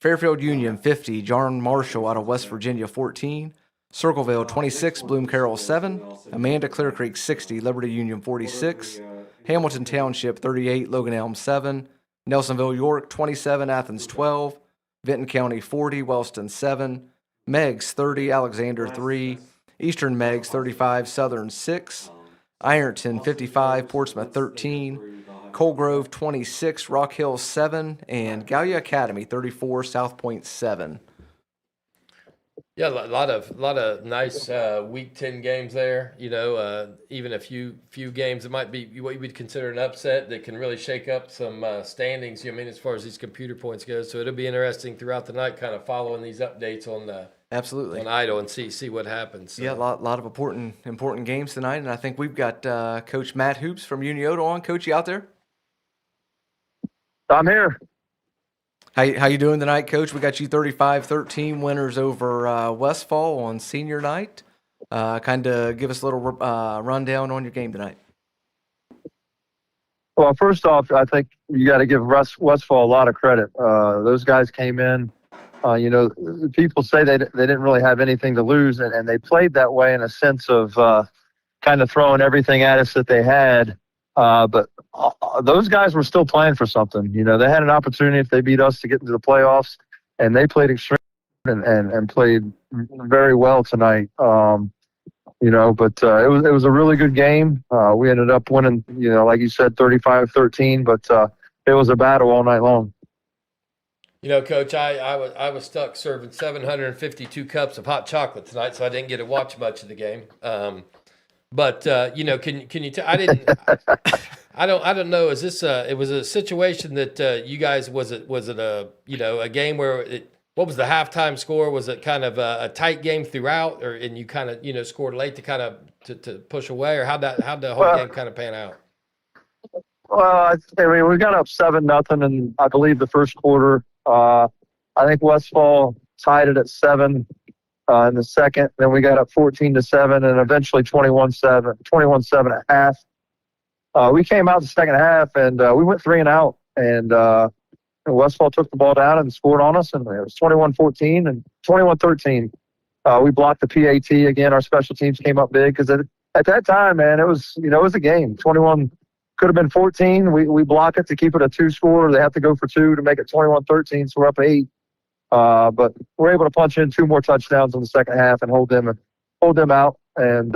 Fairfield Union 50, John Marshall out of West Virginia 14, Circleville 26, Bloom Carroll 7, Amanda Clear Creek 60, Liberty Union 46, Hamilton Township 38, Logan Elm 7, Nelsonville York 27, Athens 12, Vinton County 40, Wellston 7, Meigs 30, Alexander 3, Eastern Meigs 35, Southern 6, Ironton 55, Portsmouth 13, Coalgrove 26, Rock Hill 7, and Gallia Academy 34, South Point 7. Yeah, a lot of nice Week 10 games there. Even a few games that might be what you would consider an upset that can really shake up some standings. As far as these computer points go. So it'll be interesting throughout the night, kind of following these updates on Absolutely on Idle and see what happens. So. Yeah, a lot of important games tonight, and I think we've got Coach Matt Hoops from Unioto on. Coach, you out there? I'm here. How you doing tonight, Coach? We got you 35-13 winners over Westfall on senior night. Kind of give us a little rundown on your game tonight. Well, first off, I think you got to give Westfall a lot of credit. Those guys came in. People say they didn't really have anything to lose, and they played that way in a sense of kind of throwing everything at us that they had. But those guys were still playing for something. They had an opportunity if they beat us to get into the playoffs, and they played extremely and played very well tonight. But it was a really good game. We ended up winning, like you said, 35-13, but it was a battle all night long. Coach, I was stuck serving 752 cups of hot chocolate tonight, so I didn't get to watch much of the game. But can you tell? I don't know. Is this it was a situation that you guys was it a game where what was the halftime score? Was it kind of a tight game throughout, and you kind of scored late to kind of to push away, or how'd the whole game kind of pan out? Well, we got up 7-0 in I believe the first quarter. I think Westfall tied it at 7. In the second, then we got up 14-7, and eventually 21-7 at half. We came out the second half, and we went 3 and out, and Westfall took the ball down and scored on us, and it was 21-14 and 21-13. We blocked the PAT again. Our special teams came up big because at that time, man, it was a game. 21 could have been 14. We block it to keep it a 2 score. They have to go for 2 to make it 21-13, so we're up 8. But we're able to punch in 2 more touchdowns in the second half and hold them out and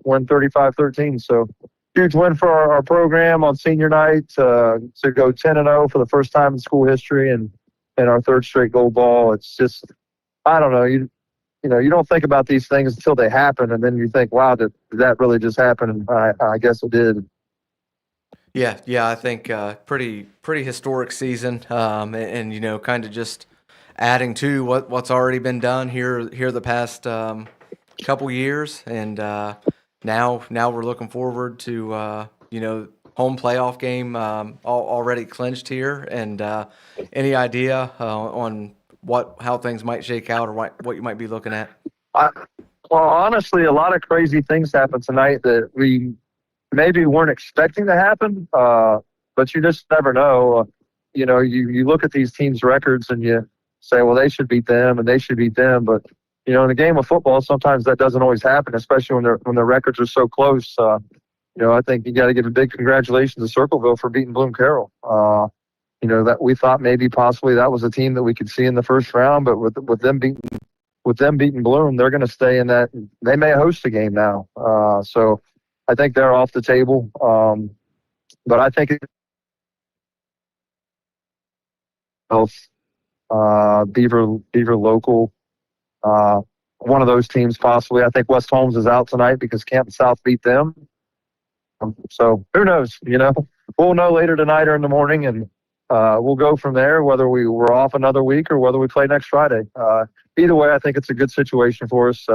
win 35-13. So huge win for our program on senior night to go 10-0 for the first time in school history and our 3rd straight gold ball. It's just, I don't know, you don't think about these things until they happen, and then you think, wow, did that really just happen? And I guess it did. Yeah, I think pretty historic season, and kind of just adding to what's already been done here the past couple years, and now we're looking forward to home playoff game already clinched here, and any idea on how things might shake out or what you might be looking at? Well, honestly, a lot of crazy things happened tonight that we maybe weren't expecting to happen, but you just never know. You look at these teams' records and you say, well, they should beat them and they should beat them. But, in a game of football, sometimes that doesn't always happen, especially when their records are so close. I think you got to give a big congratulations to Circleville for beating Bloom Carroll. That we thought maybe possibly that was a team that we could see in the first round, but with them beating Bloom, they're going to stay in that. They may host a game now. So I think they're off the table. But I think Beaver local. one of those teams possibly. I think West Holmes is out tonight because Canton South beat them. So who knows? We'll know later tonight or in the morning, and we'll go from there, whether we're off another week or whether we play next Friday. Either way, I think it's a good situation for us.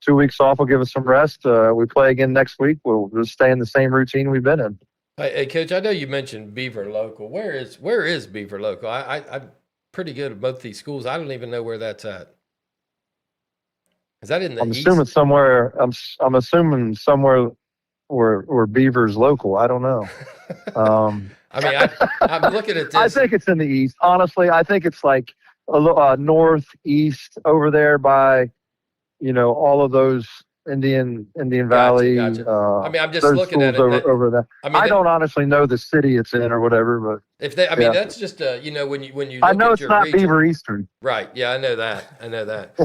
2 weeks off will give us some rest. We play again next week. We'll just stay in the same routine we've been in. Hey, Coach, I know you mentioned Beaver Local. Where is Beaver Local? I'm pretty good at both these schools. I don't even know where that's at. Is that in the east? Assuming somewhere. I'm assuming somewhere where Beaver's local. I don't know. I mean, I'm looking at this. I think it's in the east. Honestly, I think it's like northeast over there by, all of those Indian Valley. Gotcha. I mean, I'm just looking at it. Over there. I mean, I don't honestly know the city it's in or whatever, but if they, that's just when you. Look I know at it's your not region, Beaver Eastern. Right? Yeah, I know that.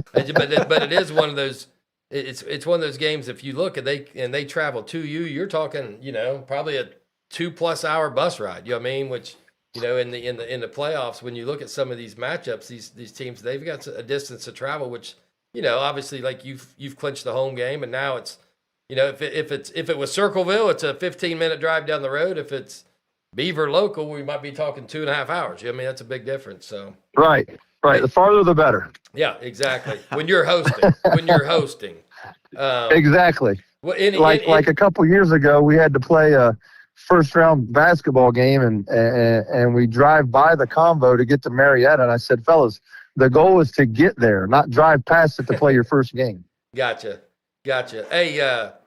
but it is one of those. It's one of those games. If you look and they travel to you, you're talking probably a 2+ hour bus ride. You know what I mean? Which in the playoffs, when you look at some of these matchups, these teams, they've got a distance to travel, which. Obviously, like you've clinched the home game, and now it's, if it was Circleville, it's a 15-minute drive down the road. If it's Beaver Local, we might be talking 2.5 hours. I mean, that's a big difference. So right. The farther, the better. Yeah, exactly. When you're hosting, exactly. Well, like a couple years ago, we had to play a first-round basketball game, and we drive by the Convo to get to Marietta, and I said, fellas. The goal is to get there, not drive past it to play your first game. Gotcha. Hey,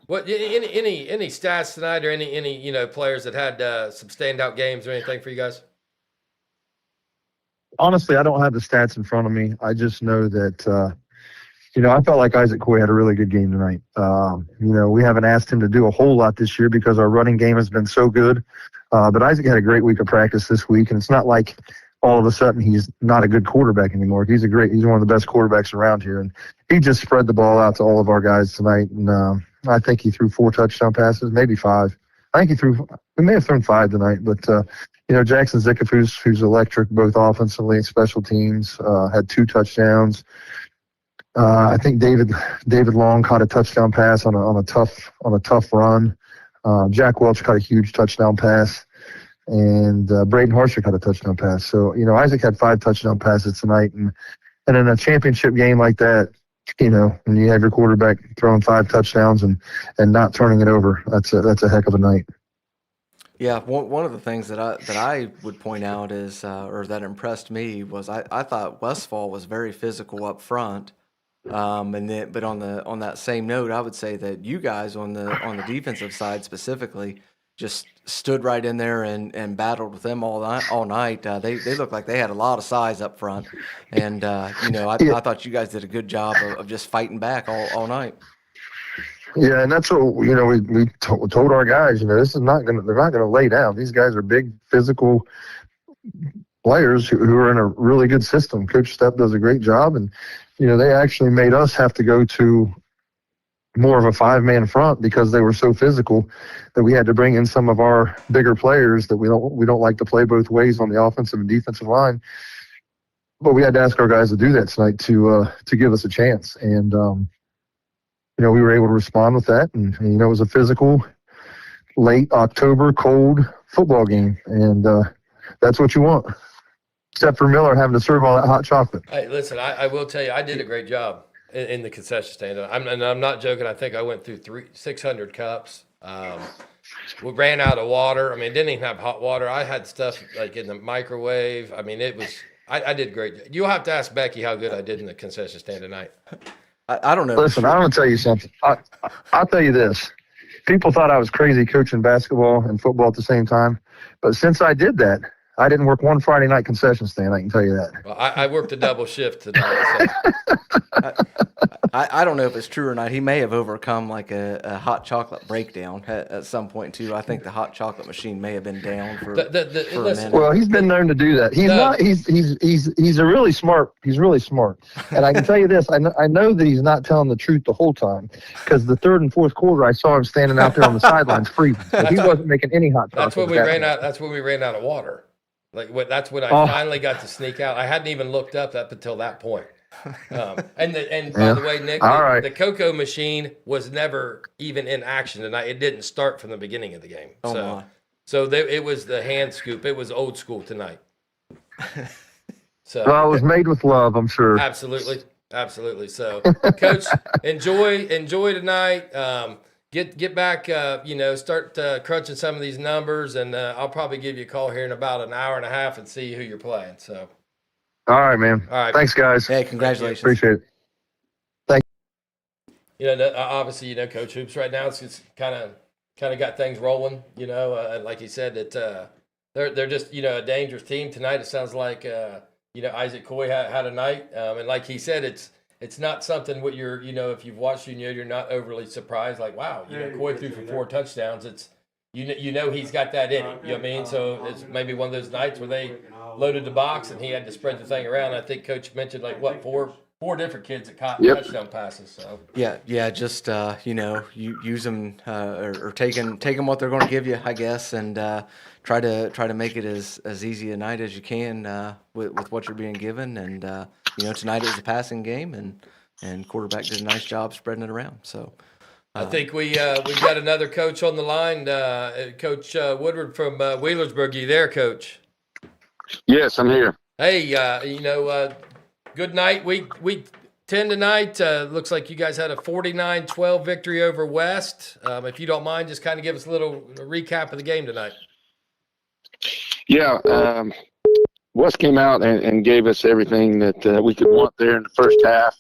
what any stats tonight, or any players that had some standout games or anything for you guys? Honestly, I don't have the stats in front of me. I just know that I felt like Isaac Coy had a really good game tonight. We haven't asked him to do a whole lot this year because our running game has been so good. But Isaac had a great week of practice this week, and it's not like all of a sudden he's not a good quarterback anymore. He's one of the best quarterbacks around here, and he just spread the ball out to all of our guys tonight. And I think he threw 4 touchdown passes, maybe 5. I think we may have thrown 5 tonight, but Jackson Zickoff, who's electric both offensively and special teams, had 2 touchdowns. I think David Long caught a touchdown pass on a tough run. Jack Welch caught a huge touchdown pass. And Braden Harsher caught a touchdown pass. So, Isaac had 5 touchdown passes tonight. And in a championship game like that, when you have your quarterback throwing 5 touchdowns and not turning it over, that's a heck of a night. Yeah, one of the things that I would point out is, or that impressed me, was I thought Westfall was very physical up front. But on that same note, I would say that you guys on the defensive side specifically just stood right in there and battled with them all night. They looked like they had a lot of size up front, and I thought you guys did a good job of just fighting back all night. Yeah, and that's what we told our guys. They're not gonna lay down. These guys are big, physical players who are in a really good system. Coach Stepp does a great job, and they actually made us have to go to more of a 5-man front because they were so physical that we had to bring in some of our bigger players that we don't like to play both ways on the offensive and defensive line. But we had to ask our guys to do that tonight to give us a chance. And, we were able to respond with that. And it was a physical, late October, cold football game. And that's what you want, except for Miller having to serve all that hot chocolate. Hey, listen, I will tell you, I did a great job in the concession stand. I'm not joking. I think I went through 600 cups. We ran out of water. I mean, didn't even have hot water. I had stuff like in the microwave. I mean, I did great. You'll have to ask Becky how good I did in the concession stand tonight. I don't know. Listen, I'm going to tell you something. I'll tell you this. People thought I was crazy coaching basketball and football at the same time. But since I did that, I didn't work one Friday night concession stand, I can tell you that. Well, I worked a double shift tonight. So. I don't know if it's true or not. He may have overcome like a hot chocolate breakdown at some point too. I think the hot chocolate machine may have been down for a minute. Well, he's been known to do that. He's a really smart. He's really smart. And I can tell you this: I know that he's not telling the truth the whole time, because the 3rd and 4th quarter, I saw him standing out there on the sidelines freezing. So he wasn't making any hot chocolate. That's when we ran out. That's when we ran out of water. That's when I finally got to sneak out. I hadn't even looked up up until that point. And by the way, Nick, All right. the Cocoa machine was never even in action tonight. It didn't start from the beginning of the game. It was the hand scoop. It was old school tonight. So Well, it was made with love, I'm sure. absolutely. So, Coach, enjoy tonight. Get back. Start crunching some of these numbers, and I'll probably give you a call here in about an hour and a half and see who you're playing. So, All right, man. all right. Thanks, guys. Hey, congratulations. Appreciate it. Obviously, Coach Hoops right now it's kind of got things rolling. And like he said, that they're just a dangerous team tonight. It sounds like Isaac Coy had a night, and like he said, it's not something what you're if you've watched you're not overly surprised. Like wow, Coy threw for 4 touchdowns. It's he's got that in him. You know what I mean? So it's maybe one of those nights where they loaded the box and he had to spread the thing around. I think Coach mentioned four different kids that caught touchdown passes. So Yeah. Just you use them or take them what they're going to give you, I guess, and try to make it as easy a night as you can with what you're being given. And tonight it was a passing game, and quarterback did a nice job spreading it around. So. I think we've got another coach on the line, Coach Woodward from Wheelersburg. You there, Coach? Yes, I'm here. Hey, good night. Week 10 tonight. Looks like you guys had a 49-12 victory over West. If you don't mind, just kind of give us a little recap of the game tonight. Yeah, West came out and gave us everything that we could want there in the first half.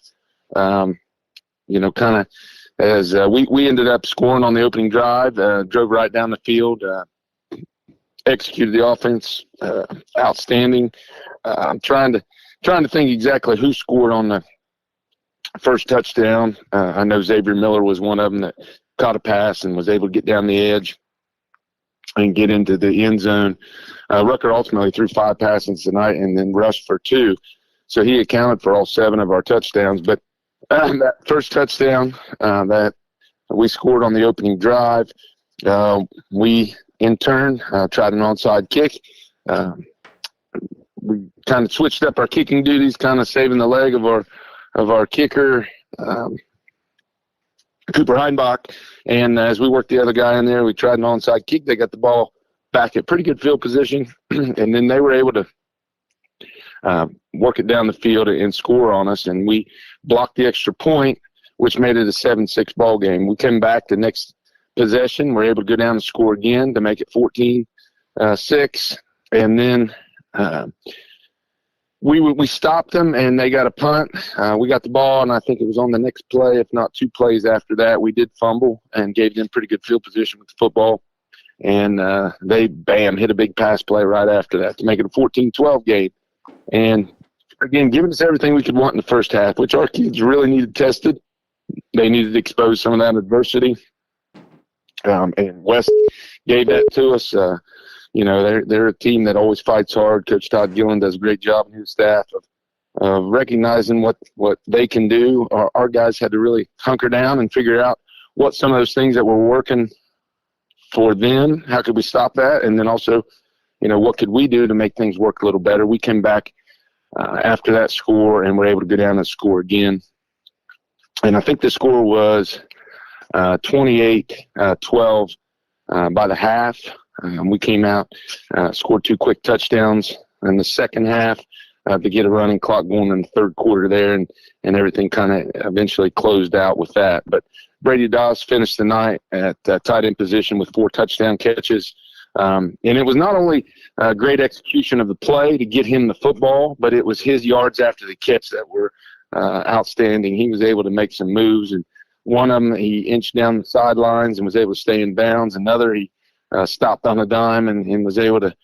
Kind of as we ended up scoring on the opening drive, drove right down the field, executed the offense outstanding. I'm trying to think exactly who scored on the first touchdown. I know Xavier Miller was one of them that caught a pass and was able to get down the edge and get into the end zone. Rucker ultimately threw 5 passes tonight and then rushed for 2. So he accounted for all 7 of our touchdowns. But that first touchdown that we scored on the opening drive, we in turn tried an onside kick. We kind of switched up our kicking duties, kind of saving the leg of our kicker, Cooper Heinbach. And as we worked the other guy in there, we tried an onside kick. They got the ball back at pretty good field position, and then they were able to work it down the field and score on us, and we blocked the extra point, which made it a 7-6 ball game. We came back the next possession. We're able to go down and score again to make it 14-6, and then we stopped them, and they got a punt. We got the ball, and I think it was on the next play, if not 2 plays after that, we did fumble and gave them pretty good field position with the football. And they, hit a big pass play right after that to make it a 14-12 game. And, again, giving us everything we could want in the first half, which our kids really needed tested. They needed to expose some of that adversity. And West gave that to us. They're a team that always fights hard. Coach Todd Gillen does a great job and his staff of recognizing what they can do. Our guys had to really hunker down and figure out what some of those things that were working for them, how could we stop that? And then also, what could we do to make things work a little better? We came back after that score and were able to go down and score again. And I think the score was 28-12 by the half. We came out, scored 2 quick touchdowns in the second half to get a running clock going in the third quarter there, and everything kind of eventually closed out with that. But Brady Dawes finished the night at tight end position with 4 touchdown catches. And it was not only a great execution of the play to get him the football, but it was his yards after the catch that were outstanding. He was able to make some moves, and one of them he inched down the sidelines and was able to stay in bounds. Another he stopped on a dime and was able to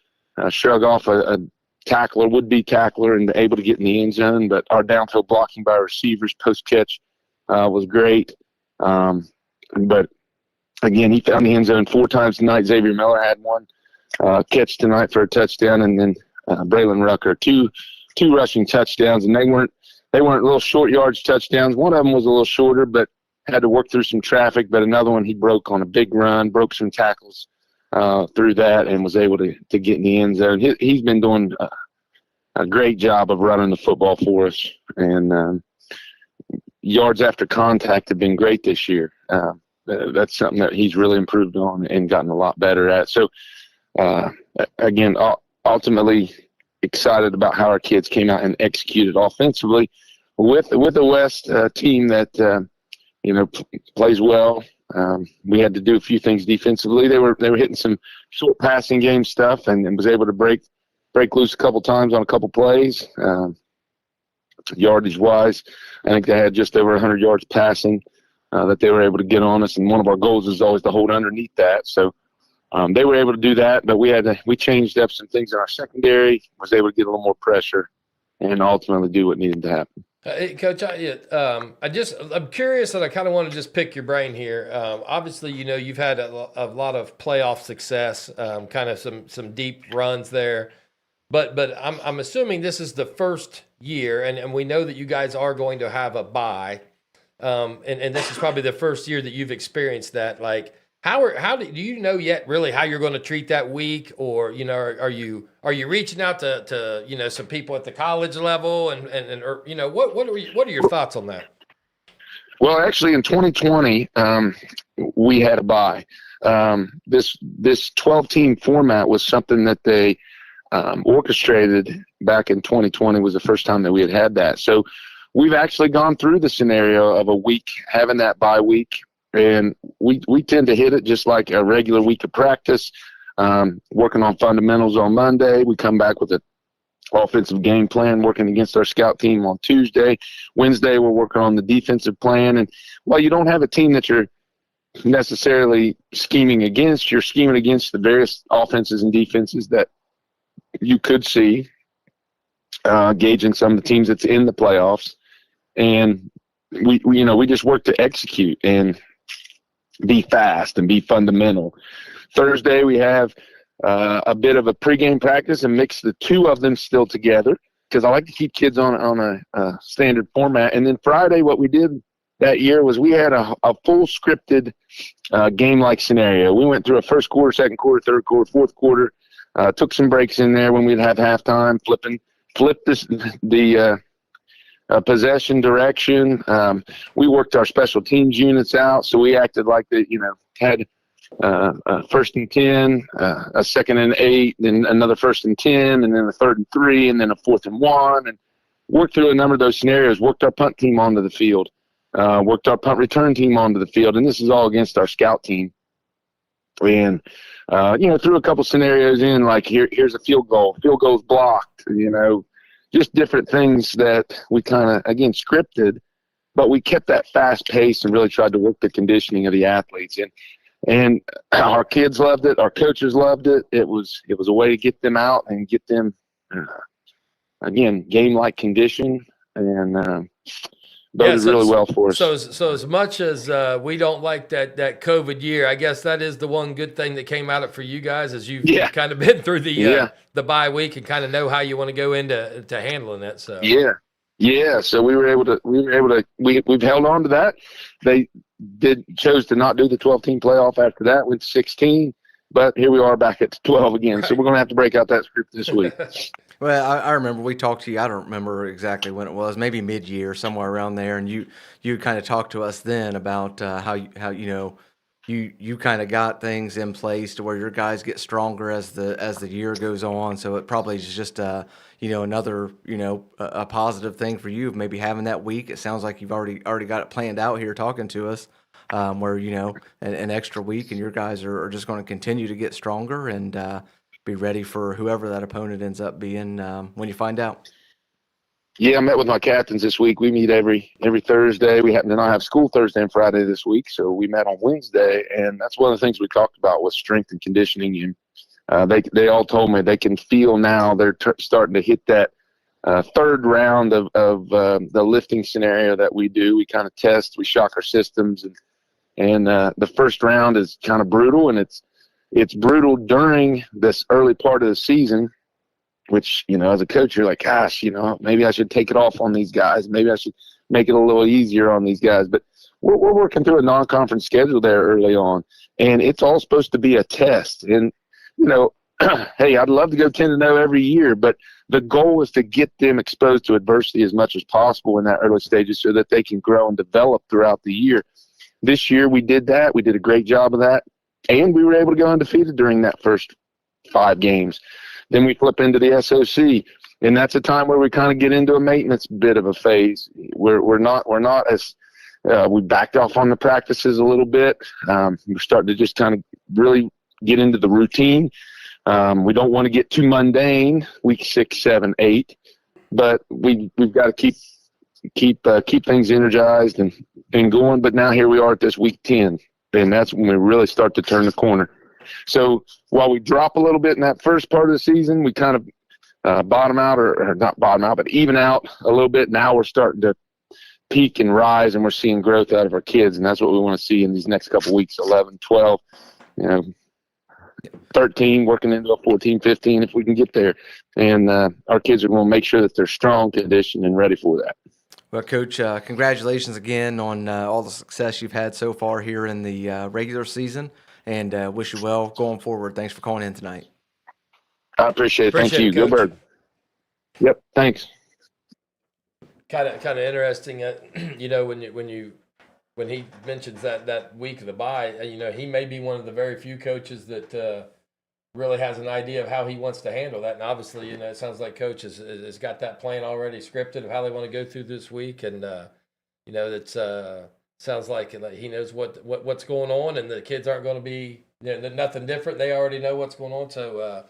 shrug off a tackler, would-be tackler, and able to get in the end zone. But our downfield blocking by our receivers post-catch was great. But, again, he found the end zone 4 times tonight. Xavier Miller had 1 catch tonight for a touchdown, and then Braylon Rucker, two rushing touchdowns. And they weren't little short yardage touchdowns. One of them was a little shorter, but had to work through some traffic. But another one he broke on a big run, broke some tackles through that, and was able to get in the end zone. He's been doing a great job of running the football for us, and yards after contact have been great this year. That's something that he's really improved on and gotten a lot better at. So, again, ultimately excited about how our kids came out and executed offensively with the West team that plays well. We had to do a few things defensively. They were hitting some short passing game stuff and was able to break loose a couple times on a couple plays. Yardage wise, I think they had just over 100 yards passing that they were able to get on us, and one of our goals is always to hold underneath that. So they were able to do that, but we changed up some things in our secondary, was able to get a little more pressure, and ultimately do what needed to happen. Hey, Coach, I'm curious, and I kind of want to just pick your brain here. Obviously, you've had a lot of playoff success, kind of some deep runs there, but I'm assuming this is the first year, and we know that you guys are going to have a bye, and this is probably the first year that you've experienced that. Like, do you know yet really how you're going to treat that week, or are you reaching out to some people at the college level, and what are your thoughts on that? Well, actually, in 2020, we had a bye. This 12-team format was something that they orchestrated back in 2020. Was the first time that we had that. So we've actually gone through the scenario of a week having that bye week. And we tend to hit it just like a regular week of practice, working on fundamentals on Monday. We come back with an offensive game plan, working against our scout team on Tuesday. Wednesday, we're working on the defensive plan. And while you don't have a team that you're necessarily scheming against, you're scheming against the various offenses and defenses that you could see, gauging some of the teams that's in the playoffs. And we just work to execute and be fast and be fundamental. Thursday, we have a bit of a pregame practice and mix the two of them still together because I like to keep kids on a standard format. And then Friday, what we did that year was we had a full scripted game-like scenario. We went through a first quarter, second quarter, third quarter, fourth quarter, took some breaks in there when we'd have halftime, flipped the possession direction. We worked our special teams units out, so we acted like they, had first and 10, a second and 8, then another first and 10, and then a third and 3, and then a fourth and 1, and worked through a number of those scenarios. Worked our punt team onto the field, worked our punt return team onto the field, and this is all against our scout team. And threw a couple scenarios in, like here's a field goal's blocked, just different things that we kind of, again, scripted, but we kept that fast pace and really tried to work the conditioning of the athletes. And our kids loved it. Our coaches loved it. It was a way to get them out and get them, again, game-like condition, and boded really well for us. So as much as we don't like that COVID year, I guess that is the one good thing that came out of it for you guys, as you've kind of been through the bye week and kind of know how you want to go into handling it. So yeah. So we've held on to that. They chose to not do the 12-team playoff after that. Went to 16, but here we are back at 12 again. So we're going to have to break out that script this week. Well, I remember we talked to you. I don't remember exactly when it was, maybe mid-year, somewhere around there, and you kind of talked to us then about how you kind of got things in place to where your guys get stronger as the year goes on. So it probably is just another a positive thing for you of maybe having that week. It sounds like you've already got it planned out here talking to us, where an extra week and your guys are just going to continue to get stronger and be ready for whoever that opponent ends up being when you find out. Yeah, I met with my captains this week. We meet every Thursday. We happen to not have school Thursday and Friday this week, so we met on Wednesday, and that's one of the things we talked about was strength and conditioning. And they all told me they can feel now they're starting to hit that third round of the lifting scenario that we do. We kind of test, we shock our systems, and the first round is kind of brutal, and it's brutal during this early part of the season, which, as a coach, you're like, gosh, maybe I should take it off on these guys. Maybe I should make it a little easier on these guys. But we're working through a non-conference schedule there early on, and it's all supposed to be a test. And, hey, I'd love to go 10-0 every year, but the goal is to get them exposed to adversity as much as possible in that early stages so that they can grow and develop throughout the year. This year we did that. We did a great job of that, and we were able to go undefeated during that first 5 games. Then we flip into the SOC, and that's a time where we kind of get into a maintenance bit of a phase. We're not as we backed off on the practices a little bit. We're starting to just kind of really get into the routine. We don't want to get too mundane week 6, 7, 8, but we've got to keep things energized and going. But now here we are at this week 10, and that's when we really start to turn the corner. So while we drop a little bit in that first part of the season, we kind of bottom out, or not bottom out, but even out a little bit. Now we're starting to peak and rise, and we're seeing growth out of our kids, and that's what we want to see in these next couple weeks, 11, 12, 13, working into a 14, 15 if we can get there. And our kids are going to make sure that they're strong, conditioned, and ready for that. Well, Coach, congratulations again on all the success you've had so far here in the regular season, and wish you well going forward. Thanks for calling in tonight. I appreciate it. Thank you. Go Bird. Yep, thanks. Kind of interesting, when he mentions that week of the bye, he may be one of the very few coaches that really has an idea of how he wants to handle that. And obviously, it sounds like Coach has got that plan already scripted of how they want to go through this week. And, that sounds like he knows what's going on, and the kids aren't going to be nothing different. They already know what's going on. So,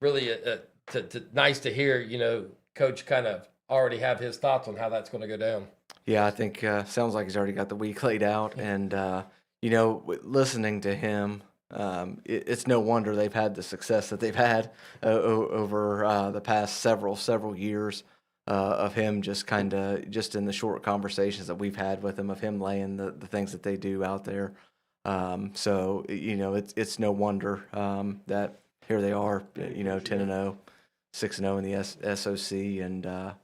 really nice to hear, Coach kind of already have his thoughts on how that's going to go down. Yeah, I think sounds like he's already got the week laid out, and listening to him, it's no wonder they've had the success that they've had over the past several years of him just in the short conversations that we've had with him, of him laying the things that they do out there. So it's no wonder that here they are, 10-0, 6-0 in the SOC, and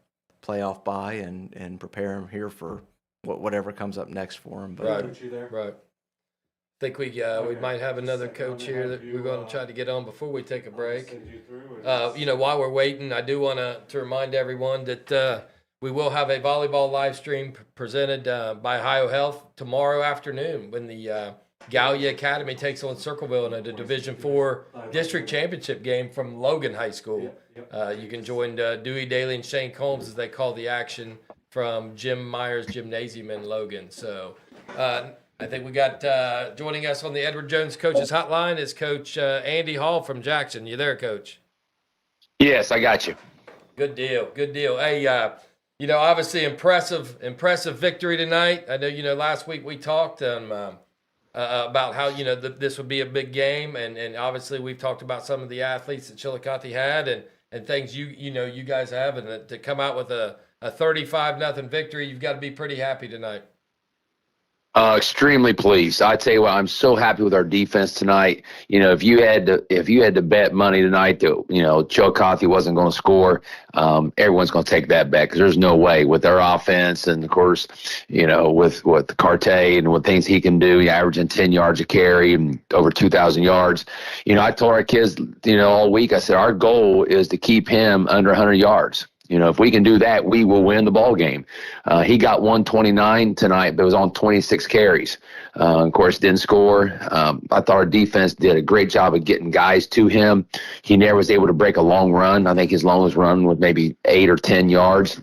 playoff bye, and prepare him here for whatever comes up next for him. But, right. I think we might have another coach here that we're going to try to get on before we take a break. While we're waiting, I do want to remind everyone that we will have a volleyball live stream presented by Ohio Health tomorrow afternoon when the Gallia Academy takes on Circleville in a Division IV district championship game from Logan High School. You can join Dewey Daly and Shane Combs as they call the action from Jim Myers Gymnasium in Logan. So I think we got joining us on the Edward Jones Coaches Hotline is Coach Andy Hall from Jackson. You there, Coach? Yes, I got you. Good deal. Hey, obviously impressive victory tonight. I know, last week we talked about how, this would be a big game, and obviously we've talked about some of the athletes that Chillicothe had and things you guys have, and to come out with a 35-0 victory, you've got to be pretty happy tonight. Extremely pleased. I tell you what, I'm so happy with our defense tonight. If you had to bet money tonight that Chillicothe wasn't going to score, everyone's going to take that bet, because there's no way with their offense, and of course, with the Carte and what things he can do, averaging 10 yards a carry and over 2,000 yards. I told our kids, all week, I said our goal is to keep him under 100 yards. If we can do that, we will win the ball game. He got 129 tonight, but it was on 26 carries. Of course, didn't score. I thought our defense did a great job of getting guys to him. He never was able to break a long run. I think his longest run was maybe 8 or 10 yards.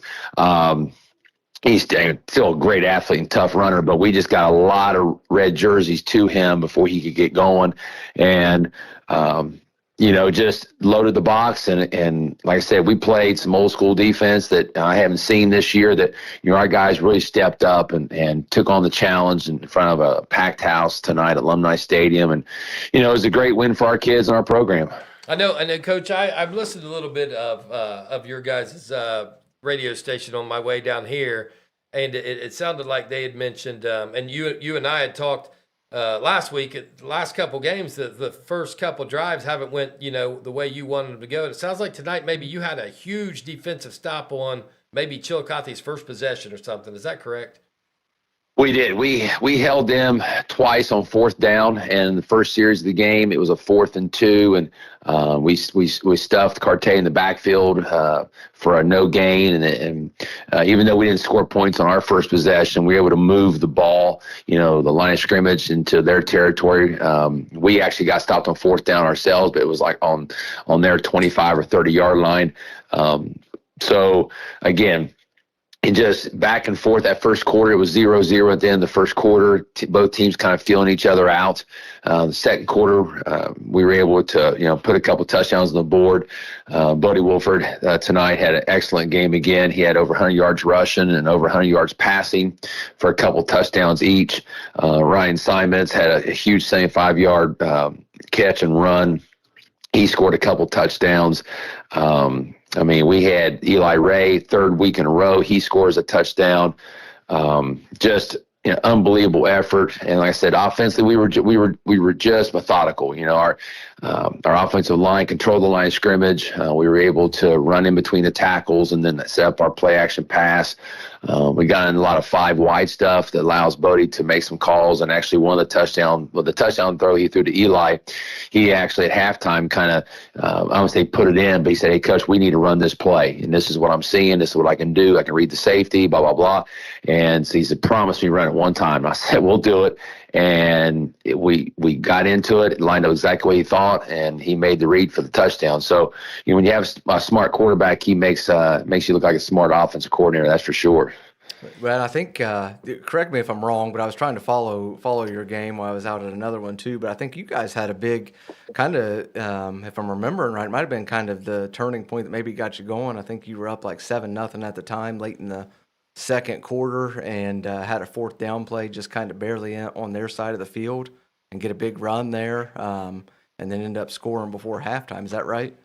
He's still a great athlete and tough runner, but we just got a lot of red jerseys to him before he could get going. And, just loaded the box. And like I said, we played some old school defense that I haven't seen this year, that, our guys really stepped up and took on the challenge in front of a packed house tonight at Alumni Stadium. And, it was a great win for our kids and our program. I know, Coach, I've listened a little bit of your guys' radio station on my way down here, and it sounded like they had mentioned, and you and I had talked last week, the last couple games, the first couple drives haven't went, the way you wanted them to go. And it sounds like tonight maybe you had a huge defensive stop on maybe Chillicothe's first possession or something. Is that correct? We did. We held them twice on fourth down, and the first series of the game, it was a 4th and 2, and we stuffed Carte in the backfield for a no gain, and even though we didn't score points on our first possession, we were able to move the ball, the line of scrimmage into their territory. We actually got stopped on fourth down ourselves, but it was like on their 25 or 30-yard line. So again. And just back and forth. That first quarter, it was 0-0 at the end of the first quarter. Both teams kind of feeling each other out. The second quarter, we were able to, put a couple touchdowns on the board. Bodie Wolford tonight had an excellent game again. He had over 100 yards rushing and over 100 yards passing for a couple touchdowns each. Ryan Simons had a huge 75-yard catch and run. He scored a couple touchdowns. We had Eli Ray, 3rd week in a row. He scores a touchdown. Just unbelievable effort. And like I said, offensively, we were just methodical. Our offensive line controlled the line of scrimmage. We were able to run in between the tackles and then set up our play action pass. We got in a lot of 5 wide stuff that allows Bodie to make some calls. And actually, the touchdown throw he threw to Eli, he actually at halftime kind of, I don't say put it in, but he said, "Hey, Coach, we need to run this play. And this is what I'm seeing. This is what I can do. I can read the safety, blah, blah, blah." And so he said, "Promise me run it one time." And I said, "We'll do it." And we got into it, lined up exactly what he thought, and he made the read for the touchdown. So when you have a smart quarterback, he makes you look like a smart offensive coordinator. That's for sure. Well, I think, correct me if I'm wrong, but I was trying to follow your game while I was out at another one too. But I think you guys had a big kind of, if I'm remembering right, it might have been kind of the turning point that maybe got you going. I think you were up like 7-0 at the time, late in the second quarter, and had a 4th down play just kind of barely on their side of the field and get a big run there, and then end up scoring before halftime. Is that right?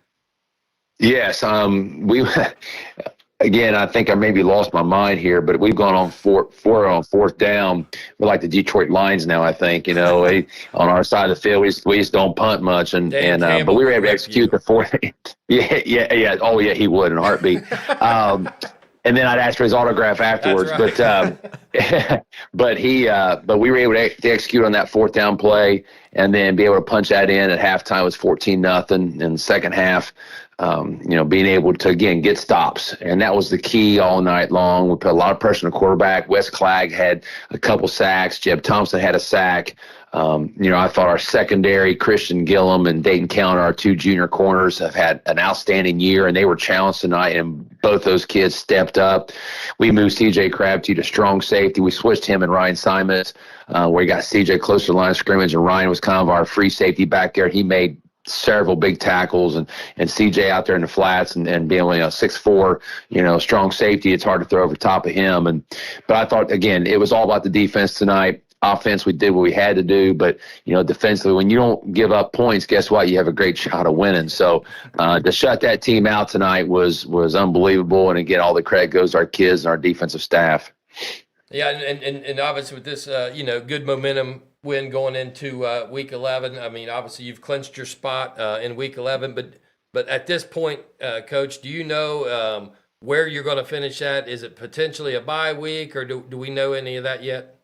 Yes. Again, I think I maybe lost my mind here, but we've gone on fourth down. We're like the Detroit Lions now, I think. On our side of the field, we just don't punt much, but we were able to execute the 4th. Yeah. Oh, yeah, he would in a heartbeat. And then I'd ask for his autograph afterwards. Right. But we were able to execute on that 4th down play and then be able to punch that in at halftime. It was 14-0 in the second half. Being able to, again, get stops. And that was the key all night long. We put a lot of pressure on the quarterback. Wes Clagg had a couple sacks. Jeb Thompson had a sack. I thought our secondary, Christian Gillum and Dayton Counter, our 2 junior corners, have had an outstanding year, and they were challenged tonight, and both those kids stepped up. We moved C.J. Crabtree to strong safety. We switched him and Ryan Simons, where we got C.J. closer to the line of scrimmage, and Ryan was kind of our free safety back there. He made several big tackles, and CJ out there in the flats and being only a 6'4", strong safety, it's hard to throw over top of him. But I thought, again, it was all about the defense tonight. Offense, we did what we had to do, but defensively, when you don't give up points, guess what? You have a great shot of winning. So to shut that team out tonight was unbelievable, and again, all the credit goes to our kids and our defensive staff. Yeah, and obviously with this, good momentum win going into Week 11. I mean, obviously you've clinched your spot in Week 11, but at this point, Coach, do you know where you're going to finish at? Is it potentially a bye week, or do we know any of that yet?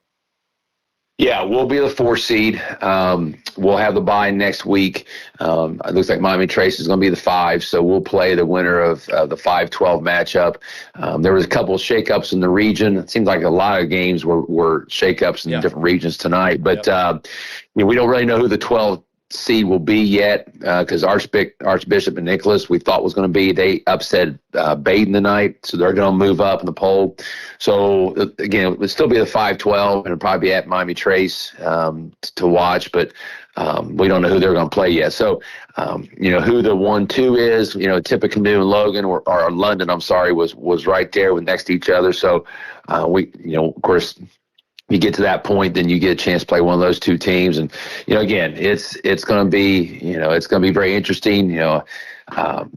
Yeah, we'll be the 4 seed. We'll have the bye next week. It looks like Miami Trace is going to be the 5, so we'll play the winner of the 5-12 matchup. There was a couple of shakeups in the region. It seems like a lot of games were shakeups in different regions tonight, but we don't really know who the 12 seed will be yet, because Archbishop and Nicholas we thought was going to be, they upset Baden tonight, so they're going to move up in the poll. So again, it would still be the 5-12, and it'll probably be at Miami Trace to watch, but we don't know who they're going to play yet. So who the 1-2 is, Tippecanoe and Logan or London, I'm sorry, was right there with next to each other. So we of course, you get to that point, then you get a chance to play one of those 2 teams. And, again, it's going to be, it's going to be very interesting. How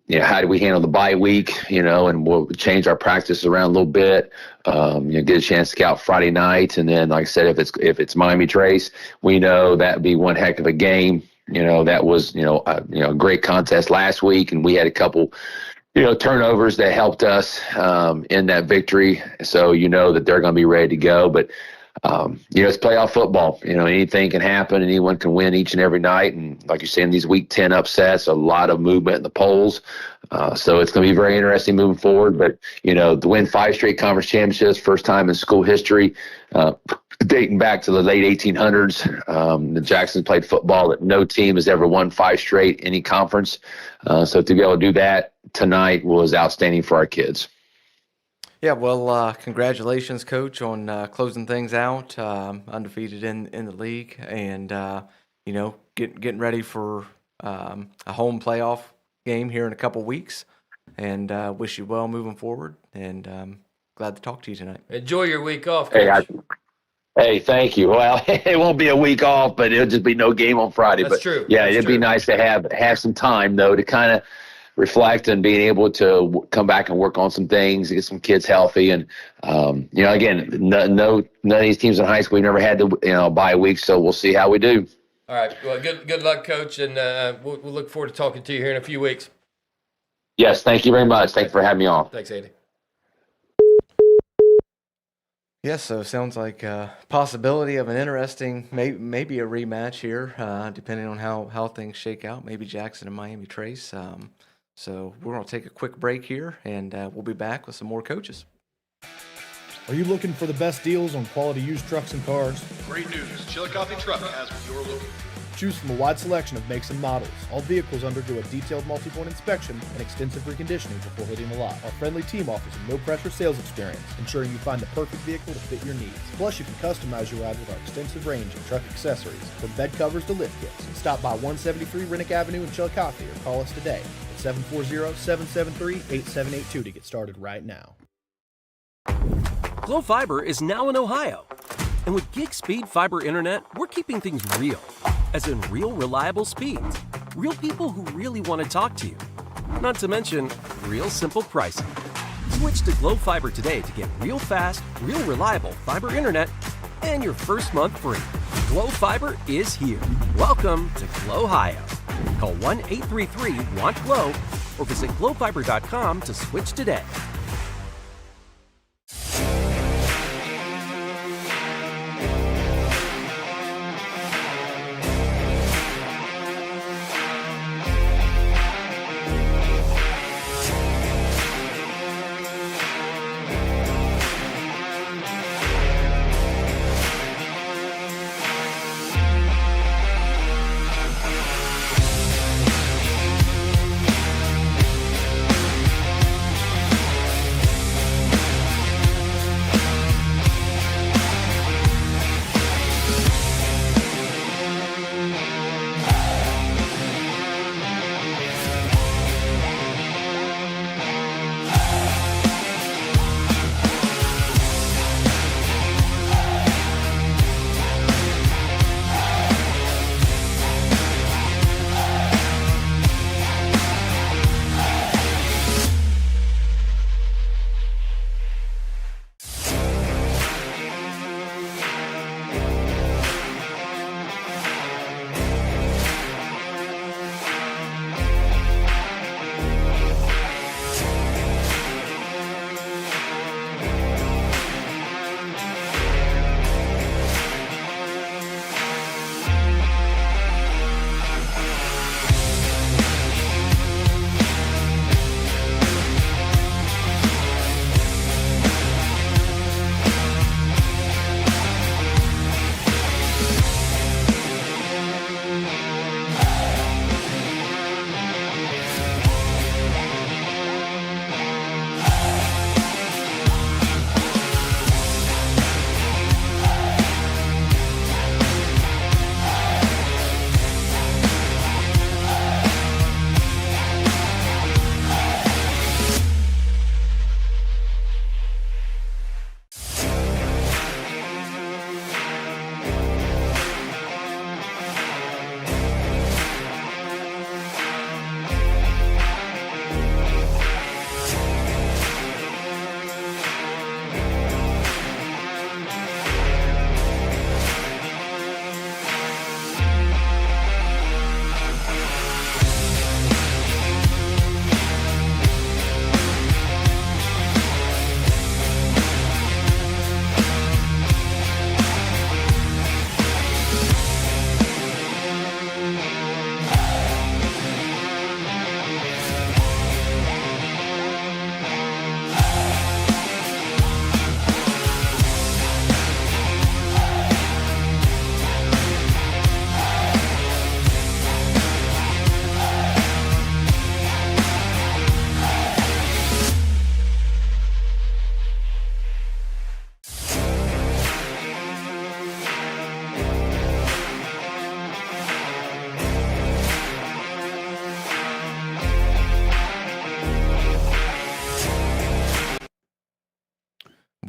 do we handle the bye week, and we'll change our practice around a little bit, get a chance to scout Friday night. And then, like I said, if it's Miami Trace, we know that would be one heck of a game. That was, a great contest last week, and we had a couple, turnovers that helped us in that victory. So that they're going to be ready to go. But It's playoff football. Anything can happen. Anyone can win each and every night. And like you're saying, these Week 10 upsets, a lot of movement in the polls. So it's going to be very interesting moving forward. But, to win 5 straight conference championships, first time in school history, dating back to the late 1800s. The Jacksons played football that no team has ever won 5 straight any conference. So to be able to do that tonight was outstanding for our kids. Yeah, well, congratulations, Coach, on closing things out, undefeated in the league, and getting ready for a home playoff game here in a couple weeks. And wish you well moving forward. And glad to talk to you tonight. Enjoy your week off, Coach. Hey, thank you. Well, it won't be a week off, but it'll just be no game on Friday. That's but true. Yeah, That's it'd true. be nice to have some time though to kind of reflect and being able to come back and work on some things, get some kids healthy. And, again, none of these teams in high school, we never had to, bye weeks. So we'll see how we do. All right. Well, good luck, Coach. And we'll look forward to talking to you here in a few weeks. Yes. Thank you very much. Thanks for having me on. Thanks, Andy. Yes, so sounds like a possibility of an interesting, maybe a rematch here, depending on how things shake out. Maybe Jackson and Miami Trace. So we're going to take a quick break here, and we'll be back with some more coaches. Are you looking for the best deals on quality used trucks and cars? Great news. Chillicothe Truck has what you're looking for. Choose from a wide selection of makes and models. All vehicles undergo a detailed multi-point inspection and extensive reconditioning before hitting the lot. Our friendly team offers a no-pressure sales experience, ensuring you find the perfect vehicle to fit your needs. Plus, you can customize your ride with our extensive range of truck accessories, from bed covers to lift kits. Stop by 173 Rennick Avenue in Chillicothe or call us today at 740-773-8782 to get started right now. Glo Fiber is now in Ohio. And with gig speed fiber internet, we're keeping things real. As in real, reliable speeds. Real people who really want to talk to you. Not to mention, real simple pricing. Switch to Glo Fiber today to get real fast, real reliable fiber internet and your first month free. Glo Fiber is here. Welcome to Glo Ohio. Call 1-833-WANT-GLO or visit glofiber.com to switch today.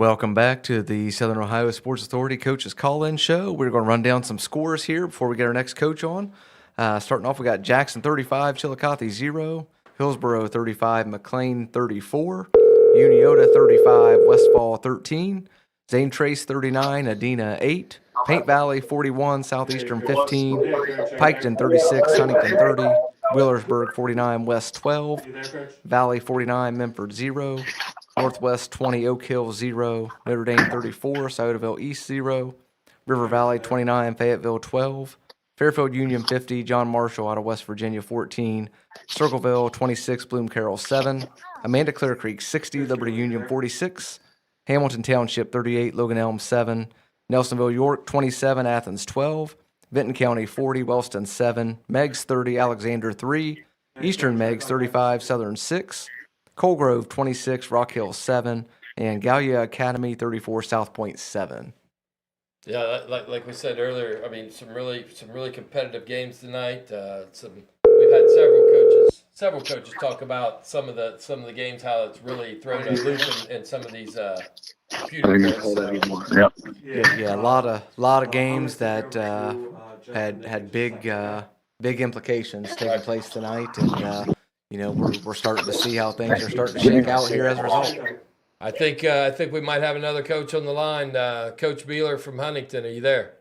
Welcome back to the Southern Ohio Sports Authority Coaches Call-In Show. We're going to run down some scores here before we get our next coach on. Starting off, we got Jackson 35, Chillicothe 0, Hillsboro 35, McLean 34, Unioto 35, Westfall 13, Zane Trace 39, Adina 8, Paint Valley 41, Southeastern 15, Piketon 36, Huntington 30, Wheelersburg 49, West 12, Valley 49, Memphis 0, Northwest 20, Oak Hill 0, Notre Dame 34, Sciotaville East 0, River Valley 29, Fayetteville 12, Fairfield Union 50, John Marshall out of West Virginia 14, Circleville 26, Bloom Carroll 7, Amanda Clear Creek 60, Liberty Union 46, Hamilton Township 38, Logan Elm 7, Nelsonville York 27, Athens 12, Benton County 40, Wellston 7, Meigs 30, Alexander 3, Eastern Meigs 35, Southern 6, Colegrove 26, Rock Hill 7, and Gallia Academy 34, South Point 7. Yeah, like we said earlier, I mean, some really competitive games tonight. We've had several coaches talk about some of the games, how it's really thrown a loop in some of these computer games. Yep. Yeah, a lot of games that had big implications taking place tonight, and we're starting to see how things are starting to shake out here as a result. I think we might have another coach on the line. Coach Beeler from Huntington, are you there?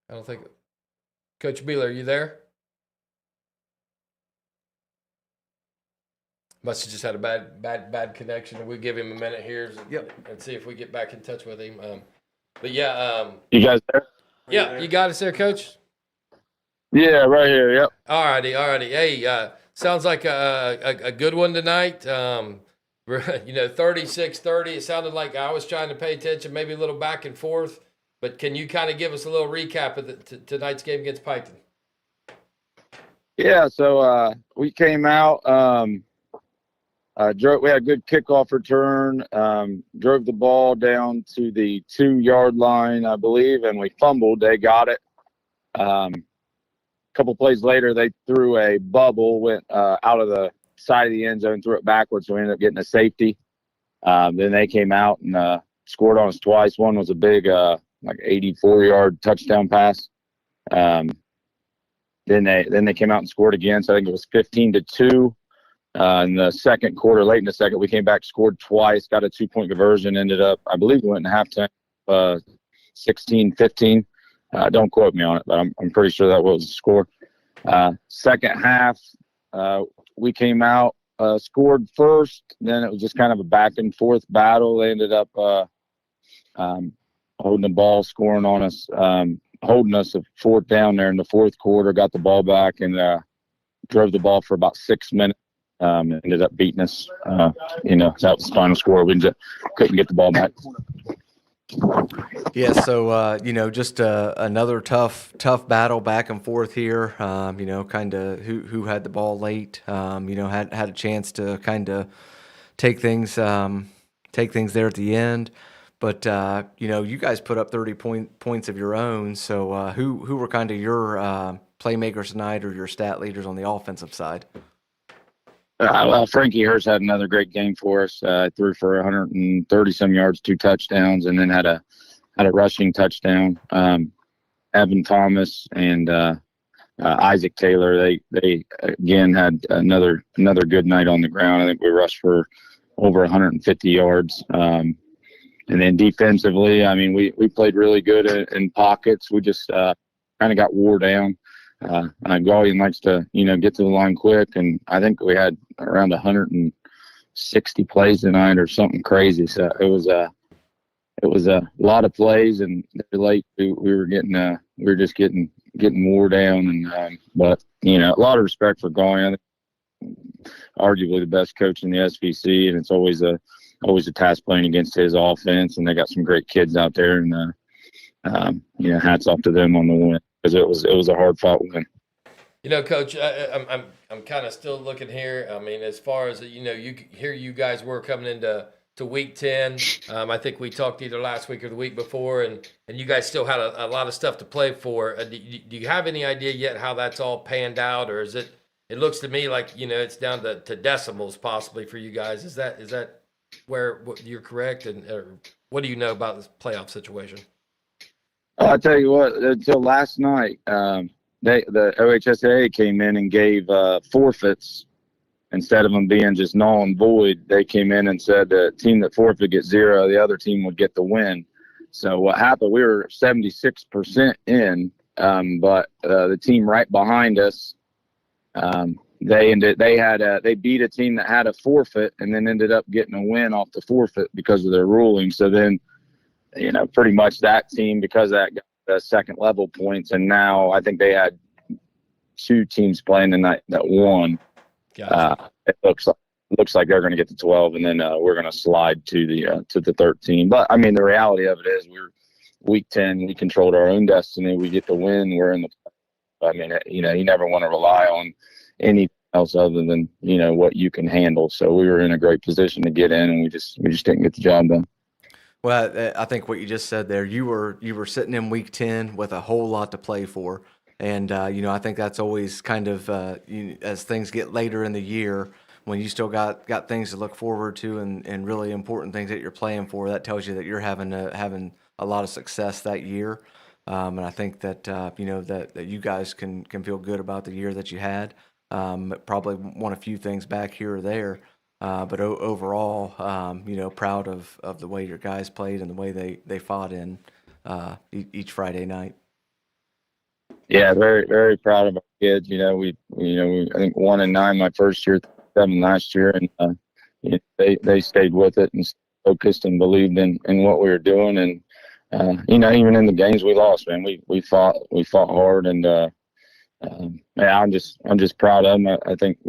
I don't think. Coach Beeler, are you there? Must have just had a bad connection. We'll give him a minute here and see if we get back in touch with him. But yeah. You guys there? Yeah, you got us there, Coach? Yeah, right here. Yep. All righty. Hey, sounds like a good one tonight. 36-30. It sounded like I was trying to pay attention, maybe a little back and forth. But can you kind of give us a little recap of tonight's game against Piketon? Yeah, so we came out. We had a good kickoff return. Drove the ball down to the 2-yard line, I believe, and we fumbled. They got it. A couple plays later, they threw a bubble, went out of the side of the end zone, threw it backwards, so we ended up getting a safety. Then they came out and scored on us twice. One was a big, 84-yard touchdown pass. Then they came out and scored again. So I think it was 15-2. In the second quarter, late in the second, we came back, scored twice, got a 2-point conversion, ended up, I believe we went in halftime 16-15. Don't quote me on it, but I'm pretty sure that was the score. Second half, we came out, scored first. Then it was just kind of a back and forth battle. They ended up holding the ball, scoring on us, holding us a fourth down there in the fourth quarter, got the ball back and drove the ball for about 6 minutes. Ended up beating us. That was the final score. We just couldn't get the ball back. Yeah, so just another tough battle back and forth here. Kind of who had the ball late. Had a chance to kind of take things there at the end. But you guys put up 30 points of your own. So who were kind of your playmakers tonight, or your stat leaders on the offensive side? Frankie Hurst had another great game for us. Threw for 130 some yards, 2 touchdowns, and then had a rushing touchdown. Evan Thomas and Isaac Taylor, they again had another good night on the ground. I think we rushed for over 150 yards. And then defensively, I mean, we played really good in pockets. We just kind of got wore down. Gaulian likes to, get to the line quick, and I think we had around 160 plays tonight or something crazy. So it was a lot of plays, and late we were just getting wore down. And but a lot of respect for Gaulian, arguably the best coach in the SVC, and it's always a task playing against his offense. And they got some great kids out there, and hats off to them on the win. Because it was a hard fought win. Coach, I'm kind of still looking here. I mean, as far as you guys were coming into week 10. I think we talked either last week or the week before, and you guys still had a lot of stuff to play for. Do you have any idea yet how that's all panned out, or is it looks to me like, it's down to decimals possibly for you guys. Is that where you're correct? And or what do you know about this playoff situation? I'll tell you what, until last night, the OHSAA came in and gave forfeits instead of them being just null and void. They came in and said the team that forfeit gets 0, the other team would get the win. So what happened, we were 76% in, but the team right behind us, they beat a team that had a forfeit and then ended up getting a win off the forfeit because of their ruling. So then, pretty much that team, because of that, got the second level points, and now I think they had 2 teams playing tonight that won. Gotcha. It looks like they're going to get to 12, and then we're going to slide to the 13. But I mean, the reality of it is, we're week 10. We controlled our own destiny. We get to win. We're in the. I mean, you never want to rely on anything else other than what you can handle. So we were in a great position to get in, and we just didn't get the job done. Well, I think what you just said there, you were sitting in week 10 with a whole lot to play for. And, I think that's always kind of, as things get later in the year, when you still got things to look forward to and really important things that you're playing for, that tells you that you're having a lot of success that year. And I think that, that you guys can feel good about the year that you had. Probably won a few things back here or there. But overall, proud of the way your guys played and the way they fought in each Friday night. Yeah, very, very proud of our kids. We I think 1-9 my first year, 7 last year, and they stayed with it and focused and believed in what we were doing. And even in the games we lost, man, we fought hard, and I'm just proud of them. I think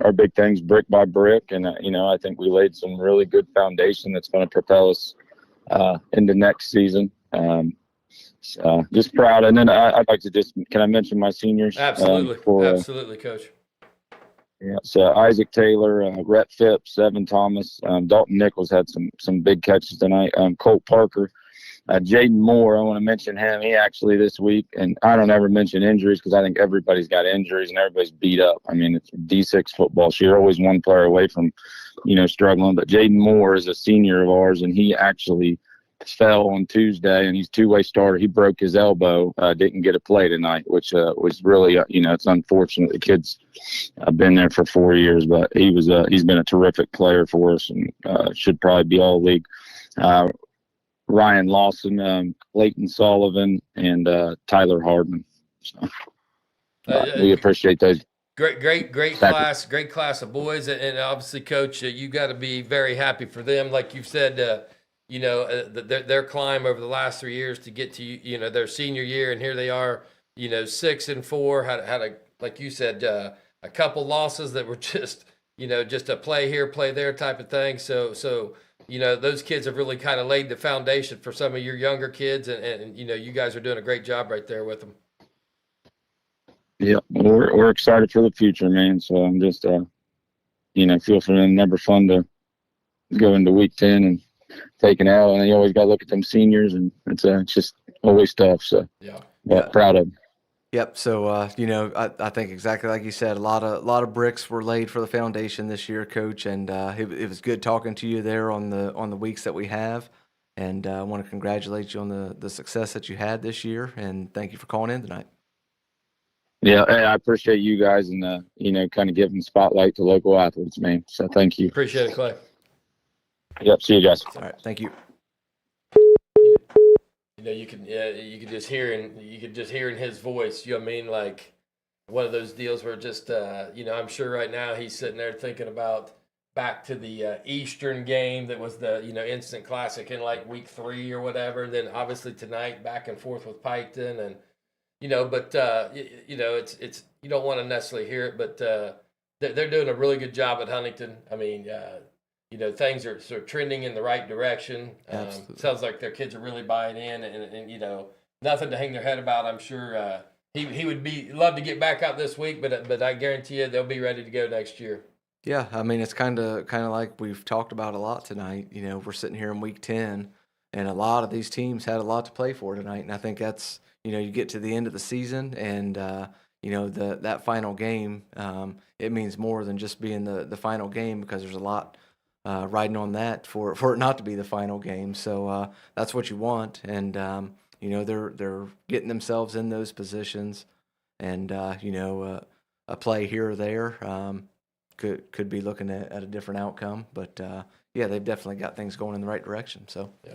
our big thing's brick by brick, and I think we laid some really good foundation that's going to propel us into next season. So just proud. And then I'd like to can I mention my seniors? Absolutely. Absolutely, Coach. Yeah. So Isaac Taylor, Rhett Phipps, Evan Thomas, Dalton Nichols had some big catches tonight. Colt Parker, Jaden Moore, I want to mention him. He actually this week, and I don't ever mention injuries because I think everybody's got injuries and everybody's beat up. I mean, it's D6 football. So you're always one player away from, struggling. But Jaden Moore is a senior of ours, and he actually fell on Tuesday, and he's two-way starter. He broke his elbow, didn't get a play tonight, which was really, it's unfortunate. The kid's been there for 4 years, but he's been a terrific player for us and should probably be all league. Ryan Lawson, Clayton Sullivan, and Tyler Hardman. So, we appreciate those. Great class, great class of boys, and obviously, Coach, you got to be very happy for them. Like you've said, their climb over the last 3 years to get to their senior year, and here they are, 6-4. Had a like you said, a couple losses that were just a play here, play there type of thing. So those kids have really kind of laid the foundation for some of your younger kids, and you guys are doing a great job right there with them. Yeah, we're excited for the future, man. So I'm just, feel for them. Never fun to go into week 10 and take an L, and you always got to look at them seniors, and it's just always tough. So proud of them. Yep. So I think exactly like you said, a lot of bricks were laid for the foundation this year, Coach, and it was good talking to you there on the weeks that we have, and I want to congratulate you on the success that you had this year, and thank you for calling in tonight. Yeah, I appreciate you guys and kind of giving spotlight to local athletes, man. So thank you. Appreciate it, Clay. Yep. See you guys. All right. Thank you. You could just hear in his voice. You know what I mean? Like one of those deals where just I'm sure right now he's sitting there thinking about back to the Eastern game that was the instant classic in like week 3 or whatever, and then obviously tonight back and forth with Piketon, and but it's you don't want to necessarily hear it, but they're doing a really good job at Huntington. I mean, things are sort of trending in the right direction. Sounds like their kids are really buying in, and nothing to hang their head about. I'm sure he would love to get back out this week, but I guarantee you they'll be ready to go next year. Yeah, I mean it's kind of like we've talked about a lot tonight. We're sitting here in week 10, and a lot of these teams had a lot to play for tonight, and I think that's you get to the end of the season, and that final game, it means more than just being the final game, because there's a lot riding on that for it not to be the final game. So that's what you want, and they're getting themselves in those positions, and a play here or there could be looking at a different outcome, but yeah, they've definitely got things going in the right direction. So yeah.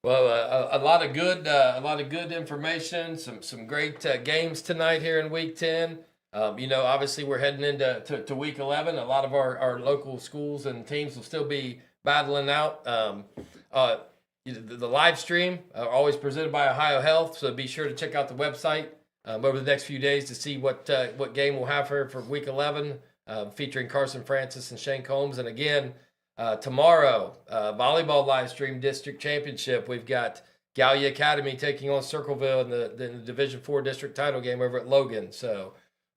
Well, a lot of good information. Some great games tonight here in Week 10. Obviously we're heading into Week 11. A lot of our local schools and teams will still be battling out. The live stream always presented by Ohio Health, so be sure to check out the website over the next few days to see what game we'll have for Week 11, featuring Carson Francis and Shane Combs. And again, tomorrow, volleyball live stream district championship. We've got Gallia Academy taking on Circleville in the Division IV district title game over at Logan. So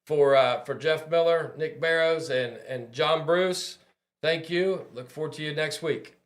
for Jeff Miller, Nick Barrows, and John Bruce, thank you. Look forward to you next week.